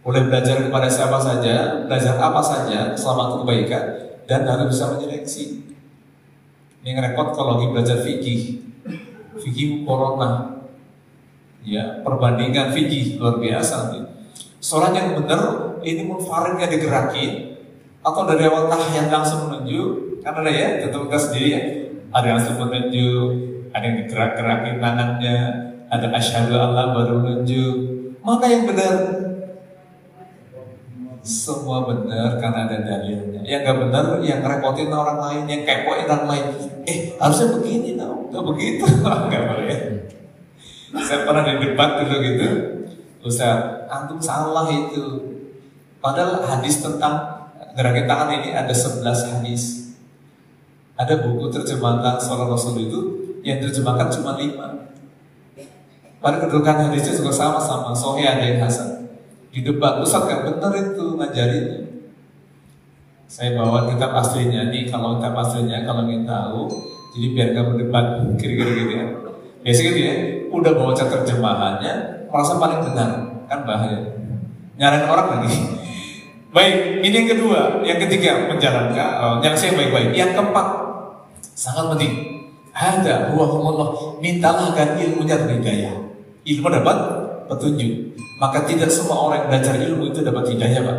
Boleh belajar kepada siapa saja, belajar apa saja selama kebaikan, dan harus bisa menyeleksi. Ini repot kalau lagi belajar fikih corona, ya perbandingan fikih luar biasa. Sholat yang benar ini munfaridnya digerakin atau dari awal tahiyat langsung menuju, karena ada ya tentu kita sendiri ya, ada yang langsung menuju, ada yang digerak-gerakin tangannya, ada asyhadu Allah baru menuju. Mana yang benar? Semua benar karena ada dalilnya. Yang gak benar, yang repotin orang lain, yang kepoin orang lain. Harusnya begini tau, gak begitu. Gak boleh. Saya pernah di debat dulu gitu, Ustaz, antum salah itu. Padahal hadis tentang gerakan tangan ini ada 11 hadis. Ada buku terjemahan Salat Rasul itu yang terjemahkan cuma 5. Pada kedudukan hadisnya juga sama-sama, Sahih ada yang hasan. Di debat, Ustaz gak benar itu ngajarinnya. Saya bawa kitab aslinya nih, kalau kitab aslinya kalau ingin tahu, jadi biar gak berdebat, kira-kira gitu ya. Biasanya gitu ya, udah baca terjemahannya, merasa paling benar, kan bahaya. Nyarain orang lagi. Baik, ini yang kedua. Yang ketiga, menjalankan, yang saya baik-baik. Yang keempat, sangat penting. Hada huwahumullah, mintalah agar ilmunya berhidayah. Ilmu dapat petunjuk. Maka tidak semua orang yang belajar ilmu itu dapat hidayah, Pak.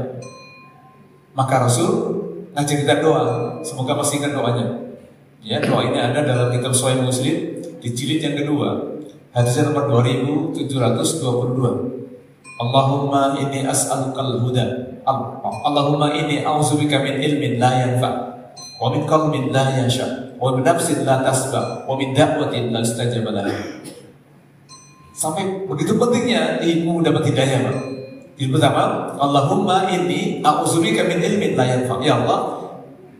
Maka Rasul ngajar kita doa. Semoga masih ingat doanya. Ya, doa ini ada dalam kitab Sahih Muslim di jilid yang kedua. Hadisnya nomor 2722. Allahumma inni as'alukal huda. Allahumma inni a'udzubika min ilmin la yanfa' wa min qalbin la yansha' wa min nafsin la tasba' wa min da'watin la istajaba laha. Sampai begitu pentingnya ilmu dapat hidayah, Pak. Ilmu pertama, Allahumma inni a'udzubika min ilmin la yanfa'. Ya Allah,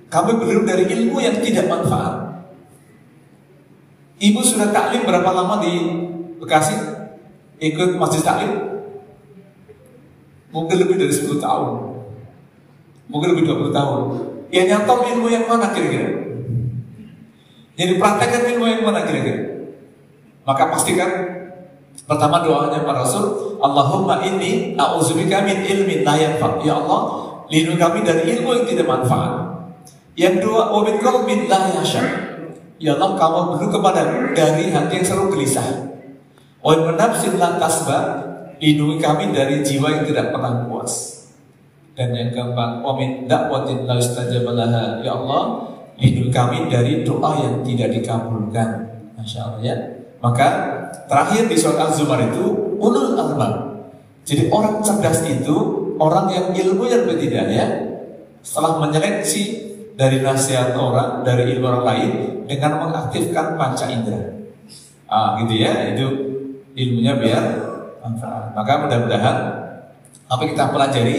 kami berlindung dari ilmu yang tidak manfaat. Ibu sudah taklim berapa lama di Bekasi? Ikut masjid taklim? Mungkin lebih dari 10 tahun. Mungkin lebih 20 tahun. Yang nyantol ilmu yang mana kira-kira? Jadi praktekkan ilmu yang mana kira-kira? Maka pastikan pertama doanya para Rasul, Allahumma inni a'udzubika min ilmin la yanfa'. Ya Allah, lindungi kami dari ilmu yang tidak manfaat. Yang dua, wa min qalbin la yasha'. Ya Allah, kamu berdoa kepada dari hati yang selalu gelisah. Wa min nafsin la tasba'. Lindungi kami dari jiwa yang tidak pernah puas. Dan yang keempat, wa min da'watin la istajaba laha. Ya Allah, lindungi kami dari doa yang tidak dikabulkan. Masya Allah ya. Maka terakhir di surat Az-Zumar itu ulul albab. Jadi orang cerdas itu orang yang ilmunya berbeda setelah menyeleksi dari nasihat orang, dari ilmu orang lain dengan mengaktifkan panca indera. Gitu ya, itu ilmunya biar manfaat. Maka mudah-mudahan apa yang kita pelajari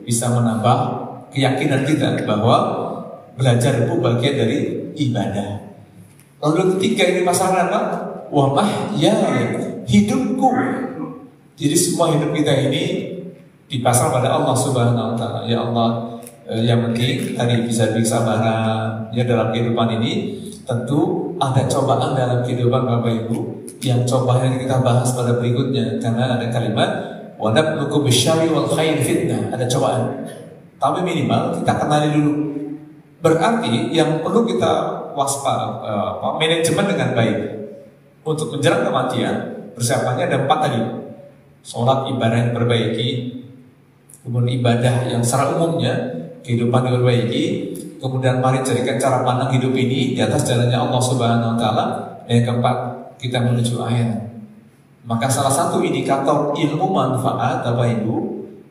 bisa menambah keyakinan kita bahwa belajar itu bagian dari ibadah. Lalu ketiga ini pasaran apa? Wa mahya, hidupku. Jadi semua hidup kita ini dipasang pada Allah Subhanahu wa taala. Ya Allah, yang penting tadi bisa bersabaran ya dalam kehidupan ini, Tentu ada cobaan dalam kehidupan Bapak Ibu yang cobaan yang kita bahas pada berikutnya, karena ada kalimat wa nabluukum bisyarri wal khair fitnah, ada cobaan. Tapi minimal kita kenali dulu. Berarti yang perlu kita waspada, manajemen dengan baik untuk menjelang kematian. Persiapannya ada 4 tadi. Sholat, ibadah yang diperbaiki, kemudian ibadah yang secara umumnya kehidupan diperbaiki, kemudian mari jadikan cara pandang hidup ini di atas jalannya Allah Subhanahu Wa Taala. Dan yang keempat, kita menuju akhirat. Maka salah satu indikator ilmu manfaat, Bapak Ibu,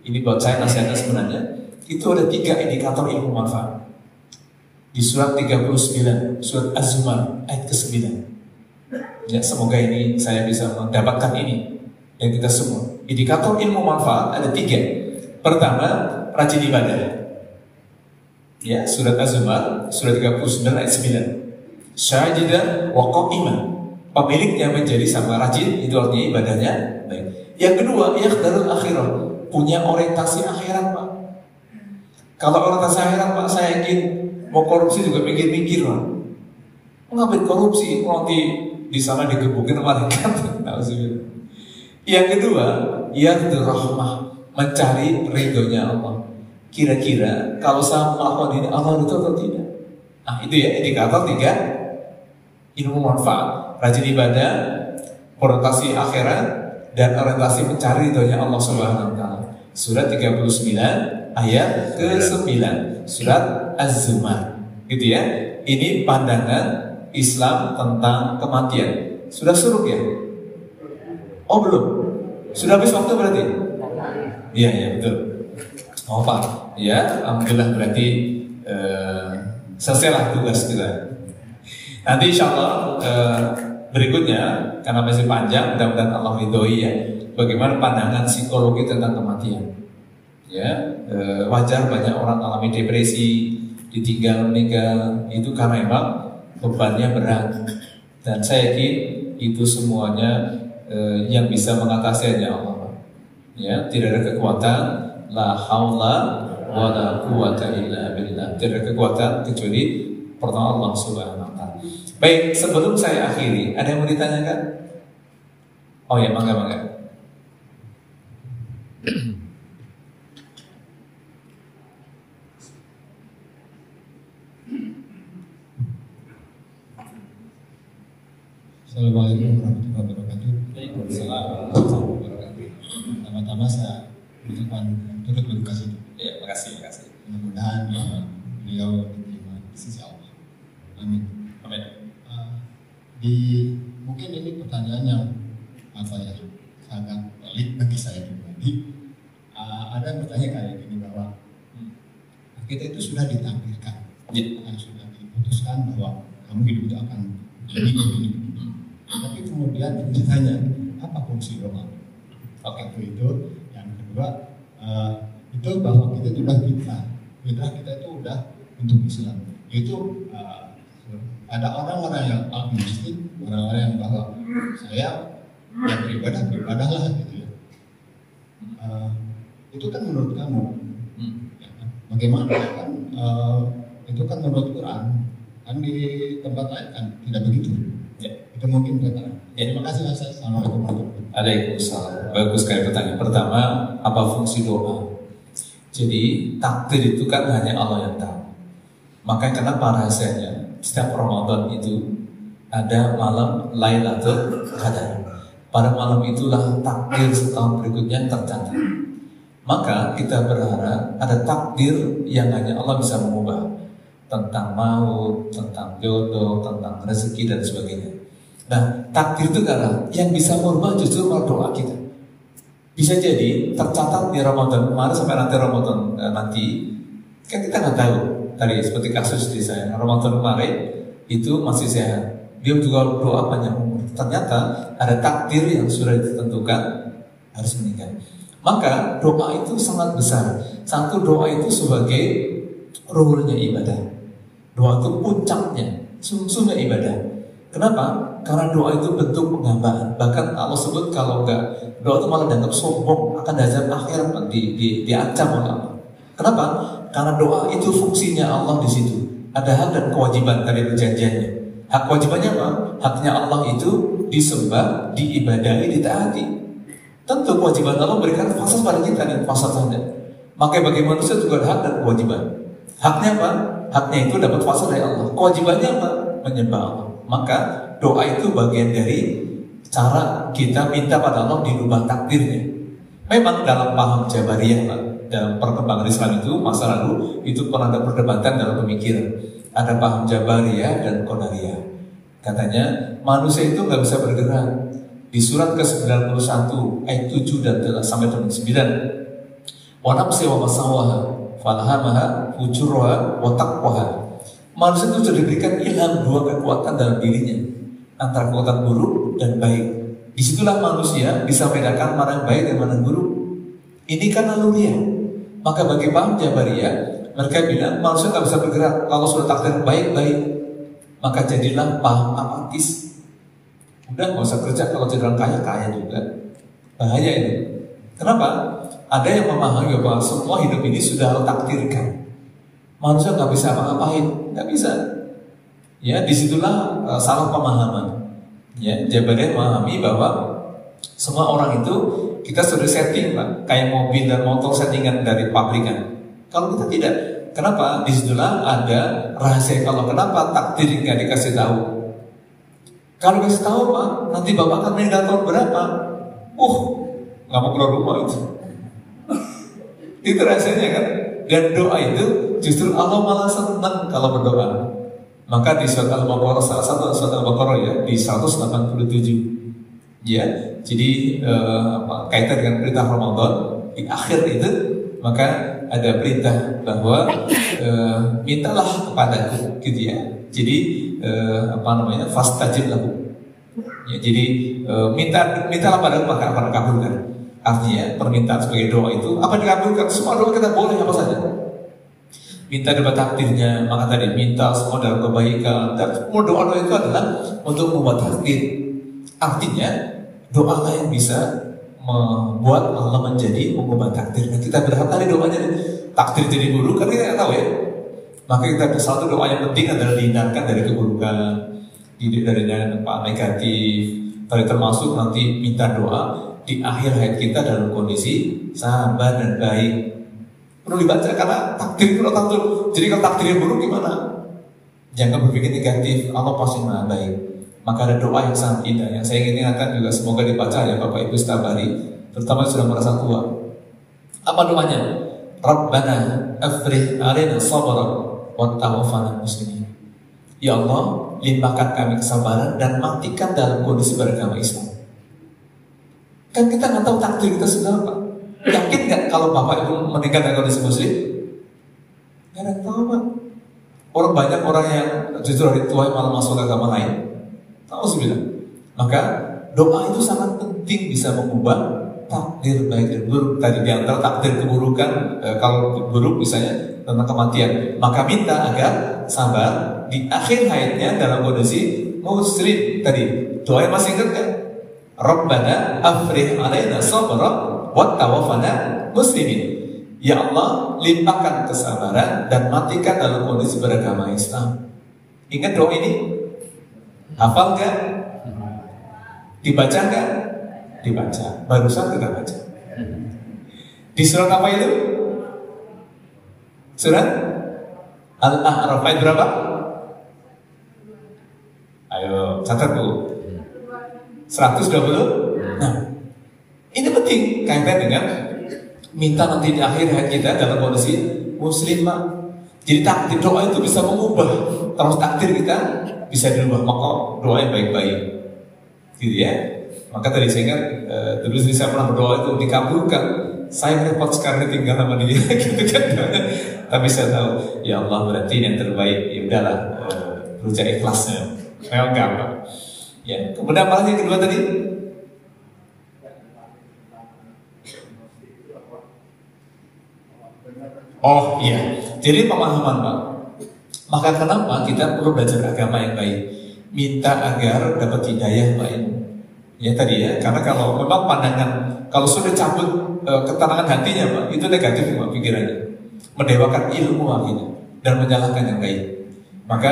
ini buat saya nasihatnya sebenarnya, itu ada 3 indikator ilmu manfaat. Di surat 39, surat Az-Zumar ayat ke-9. Ya, semoga ini saya bisa mendapatkan ini yang kita semua. Indikator ilmu manfaat ada 3. Pertama, rajin ibadah. Ya, surat Az-Zumar, surat 39 ayat 9. Syajidan wa qa'iman. Pemiliknya menjadi sama rajin, itu artinya ibadahnya baik. Yang kedua, yakhdarul akhirah, punya orientasi akhirat, Pak. Kalau orientasi akhirat, Pak, saya yakin mau korupsi juga mikir-mikir, Pak. Ngapain korupsi? Nanti di sana digebukin malaikat. Yang kedua, yakhdur rahmah, mencari ridhonya Allah. Kira-kira kalau saya melakukan ini Allah itu atau tidak? Nah, itu ya indikator 3 ilmu manfaat. Rajin ibadah, orientasi akhirat, dan orientasi mencari ridhonya Allah Subhanahu Wa Taala. Surat 39 ayat ke-9, surat Az-Zumar. Gitu ya. Ini pandangan Islam tentang kematian. Sudah suruk ya? Oh belum? Sudah habis waktu berarti? Iya, ya betul. Oh Pak, ya alhamdulillah berarti selesailah tugas kita. Nanti insya Allah berikutnya, karena masih panjang, mudah-mudahan Allah ridhoi ya, bagaimana pandangan psikologi tentang kematian. Ya, wajar banyak orang alami depresi, ditinggal meninggal, itu karena memang bebannya berat. Dan saya yakin itu semuanya yang bisa mengatasi hanya Allah. Ya, tidak ada kekuatan, la haula wa la quwwata illa billah. Tidak ada kekuatan kecuali pertolongan Allah Subhanahu Wa Taala. Baik, sebelum saya akhiri, ada yang mau ditanyakan? Oh ya, mangga. Assalamualaikum warahmatullahi wabarakatuh. Waalaikumsalam warahmatullahi wabarakatuh. Pertama-tama saya mengucapkan turut berduka cita. Ya, makasih. Mudah-mudahan beliau diterima di sisi Allah. Amin. Amin. Mungkin ini pertanyaan yang sangat pelik bagi saya pribadi. Ada yang bertanya kayak gini bahwa kita itu sudah ditakdirkan, sudah diputuskan bahwa kamu hidup itu akan begini. Tapi kemudian ditanya apa fungsi doa? Itu. Yang kedua, itu bahwa kita sudah fitrah kita itu udah untuk Islam. Itu ada orang-orang yang agnostik, orang-orang yang bahwa saya yang beribadahlah gitu ya. Itu kan menurut kamu, ya kan? Bagaimana kan? Itu kan menurut Quran, kan di tempat lain kan tidak begitu. Ya. Itu mungkin kata. Ya, terima kasih Mas. Assalamualaikum warahmatullahi wabarakatuh. Waalaikumsalam. Bagus sekali pertanyaan. Pertama, apa fungsi doa? Jadi takdir itu kan hanya Allah yang tahu. Makanya kenapa rahasianya setiap Ramadan itu ada malam Lailatul Qadar. Pada malam itulah takdir setahun berikutnya tercatat. Maka kita berharap ada takdir yang hanya Allah bisa mengubah, tentang maut, tentang jodoh, tentang rezeki dan sebagainya. Nah, takdir itu karena yang bisa merubah justru doa kita. Bisa jadi tercatat di Ramadan kemarin sampai nanti Ramadan nanti, kan kita nggak tahu. Tadi seperti kasus di saya, Ramadan kemarin itu masih sehat. Dia juga doa panjang umur. Ternyata ada takdir yang sudah ditentukan harus meninggal. Maka doa itu sangat besar. Satu, doa itu sebagai ruhnya ibadah. Doa itu puncaknya, sumsumnya ibadah. Kenapa? Karena doa itu bentuk penghambaan. Bahkan Allah sebut kalau enggak, doa itu malah dianggap sombong, akan azab akhirat diancam oleh Allah. Kenapa? Karena doa itu fungsinya Allah di situ. Ada hak dan kewajiban dari perjanjiannya. Hak kewajibannya apa? Haknya Allah itu disembah, diibadahi, ditaati. Tentu kewajiban Allah memberikan fasad pada kita dan fasad saja. Maka bagi manusia juga ada hak dan kewajiban. Haknya apa? Haknya itu dapat fasad dari Allah. Kewajibannya apa? Menyembah Allah. Maka doa itu bagian dari cara kita minta pada Allah dirubah takdirnya. Memang dalam paham Jabariyah, dalam perkembangan Islam itu masa lalu itu pernah ada perdebatan dalam pemikiran. Ada paham Jabariyah dan Qadariyah. Katanya manusia itu nggak bisa bergerak. Di surat ke-91 ayat 7 dan sampai 9. Wa nafsi wa masawaha falhamaha fujurha wa taqwaha. Manusia itu sudah diberikan ilham dua kekuatan dalam dirinya, antara kekuatan buruk dan baik. Disitulah manusia bisa membedakan mana yang baik dan mana yang buruk. Ini kan naluriah. Maka bagi paham Jabariyah, mereka bilang manusia nggak bisa bergerak kalau sudah takdir baik-baik. Maka jadilah paham apatis. Udah nggak usah kerja, kalau jadi orang kaya juga. Bahaya ini. Kenapa? Ada yang memahami bahwa semua hidup ini sudah Allah takdirkan. Manusia nggak bisa apa-apain, nggak bisa. Ya, disitulah salah pemahaman. Ya, Jabariyah memahami bahwa semua orang itu kita sudah setting, Pak, kayak mobil dan motor settingan dari pabrikan. Kalau kita tidak, kenapa? Disitulah ada rahasia. Kalau kenapa takdir nggak dikasih tahu? Kalau kasih tahu Pak, nanti Bapak akan meninggal tahun berapa? Nggak mau keluar rumah itu. Itu rahasianya kan. Dan doa itu justru Allah malah senang kalau berdoa. Maka di surat Al-Baqarah, salah satu surat Al-Baqarah ya, di 187. Ya, jadi kaitan dengan perintah Ramadan di akhir itu, maka ada perintah bahwa mintalah kepadaku, gitu ya. Jadi fastajib lahu. Ya, jadi mintalah padaku maka akan dikabulkan. Artinya permintaan sebagai doa itu apa dikabulkan? Semua doa kita boleh apa saja. Minta dapat takdirnya, maka tadi minta semua dalam kebaikan. Dan semua doa itu adalah untuk membuat takdir. Artinya doa yang bisa membuat Allah menjadi mengubah takdir. Nah, kita berharap tadi doanya takdir jadi buruk, kan kita nggak tahu ya. Maka kita satu doa yang penting adalah dihindarkan dari keburukan, dari dampak negatif. Tadi termasuk nanti minta doa di akhir hayat kita dalam kondisi sabar dan baik. Perlu dibaca karena takdir itu takdir. Jadi kalau takdirnya buruk gimana? Jangan berpikir negatif. Allah pasti maha baik. Maka ada doa yang sangat indah yang saya ingin ingatkan juga, semoga dibaca ya Bapak Ibu Stabari, terutama yang sudah merasa tua. Apa doanya? Rabbana afrih alaina sabra wa tawaffana muslimin. Ya Allah, limpahkan kami kesabaran dan matikan dalam kondisi beragama Islam. Kan kita nggak tahu takdir kita sudah apa. Yakin nggak kalau Bapak Ibu meninggal dalam kondisi muslim? Nggak ada yang tahu Pak. Banyak orang yang justru dari tua malah masuk agama lain. Tahu bilang. Maka doa itu sangat penting, bisa mengubah takdir baik dan buruk. Tadi di antara takdir keburukan, kalau buruk misalnya tentang kematian, maka minta agar sabar di akhir hayatnya dalam kondisi muslim. Tadi doa yang masih ingat kan? Rabbana afrih alaina sabra wa tawaffana muslimin. Ya Allah, limpahkan kesabaran dan matikan dalam kondisi beragama Islam. Ingat doa ini? Hafal nggak? Dibaca nggak? Dibaca. Barusan kita baca. Di surat apa itu? Surat Al-A'raf ayat berapa? Ayo catat dulu. 120. Nah, ini penting kaitan dengan minta nanti di akhir hayat kita dalam kondisi muslimah. Jadi takdir doa itu bisa mengubah terus takdir kita bisa dirubah. Maka doa yang baik-baik, gitu ya. Maka tadi saya ingat dulu saya pernah berdoa itu dikabulkan. Saya repot sekarang tinggal sama dia, gitu kan. Tapi saya tahu, ya Allah berarti yang terbaik. Ya udahlah, berusaha ikhlasnya. Memang gampang. Ya, kemudian apa lagi yang kedua tadi? Oh iya, jadi pemahaman Pak. Maka kenapa kita perlu belajar agama yang baik? Minta agar dapat hidayah Pak. Ya tadi ya, karena kalau memang pandangan, kalau sudah cabut ketenangan hatinya Pak, itu negatif Pak pikirannya. Mendewakan ilmu akhirnya dan menyalahkan yang baik. Maka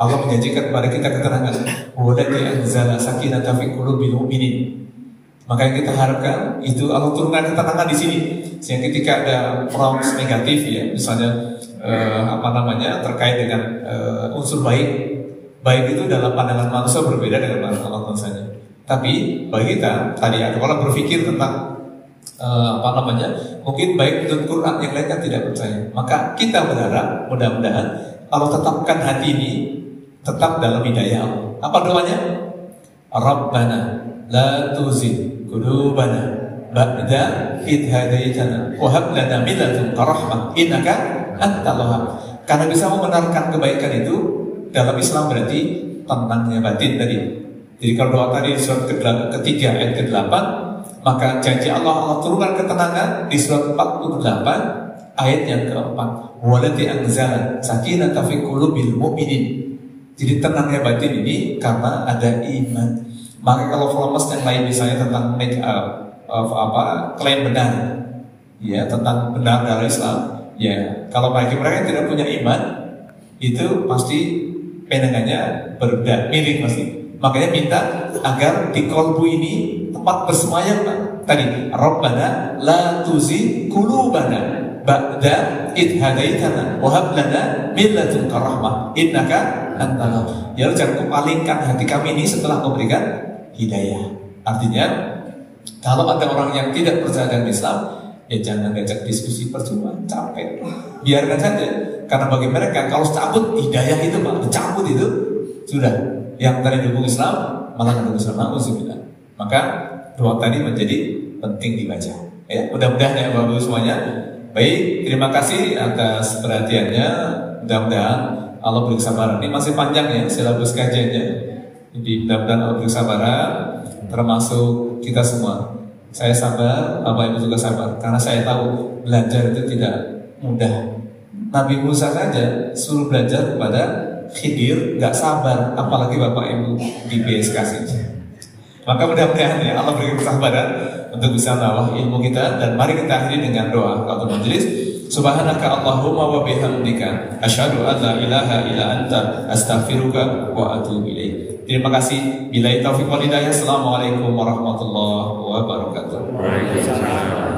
Allah menjanjikan kepada kita ketenangan. Walladzi anzala sakinata fi qulubil mu'minin. Maka yang kita harapkan itu Allah turunkan ketenangan di sini. Sehingga ketika ada proms negatif ya, misalnya terkait dengan unsur baik itu dalam pandangan manusia berbeda dengan pandangan Allah tentunya. Tapi bagi kita tadi ada orang berpikir tentang mungkin baik menurut Quran, yang lain kan tidak percaya. Maka kita berharap mudah-mudahan Allah tetapkan hati ini tetap dalam hidayah Allah. Apa doanya? Rabbana la tuzigh qulubana ba'da idh hadaitana wa hab lana min ladunka rahmah innaka antal wahhab. Karena bisa membenarkan kebaikan itu dalam Islam berarti tenangnya batin tadi. Jadi kalau doa tadi surat ketiga ayat ke-8, maka janji Allah turunkan ketenangan di surat 48 ayat yang keempat. Walladzi anzala sakinata fi qulubil mu'minin. Jadi tenangnya batin ini karena ada iman. Maka kalau fokus yang lain misalnya tentang klaim benar, ya tentang benar dari Islam, ya kalau bagi mereka yang tidak punya iman, itu pasti pandangannya berbeda, miring pasti. Makanya minta agar di kolbu ini tempat bersemayam tadi. Rabbana la tuzigh qulubana ba'da idh hadaitana wa hab lana min ladunka rahmah innaka antal wahhab. Ya jangan kepalingkan hati kami ini setelah memberikan hidayah. Artinya kalau ada orang yang tidak percaya dengan Islam, ya jangan ngajak diskusi percuma, capek. Biarkan saja. Karena bagi mereka kalau cabut hidayah itu Pak, dicabut itu sudah. Yang tadi dukung Islam malah dukung Islam. Maka doa tadi menjadi penting dibaca. Ya, mudah-mudahan ya Bapak-Ibu semuanya. Baik, terima kasih atas perhatiannya. Mudah-mudahan Allah beri kesabaran. Ini masih panjang ya silabus kajiannya. Jadi mudah-mudahan Allah beri kesabaran, termasuk kita semua. Saya sabar, Bapak Ibu juga sabar. Karena saya tahu belajar itu tidak mudah. Nabi Musa saja suruh belajar kepada Khidir, gak sabar, apalagi Bapak Ibu di BSK sini. Maka mudah-mudahan ya Allah beri kesabaran untuk bisa menambah ilmu kita. Dan mari kita akhiri dengan doa kalau majelis. Subhanaka Allahumma wa bihamdika asyhadu an la ilaha illa anta astaghfiruka wa atubu ilaik. Terima kasih. Billahi taufiq wal hidayah. Assalamualaikum warahmatullahi wabarakatuh. Waalaikumsalam.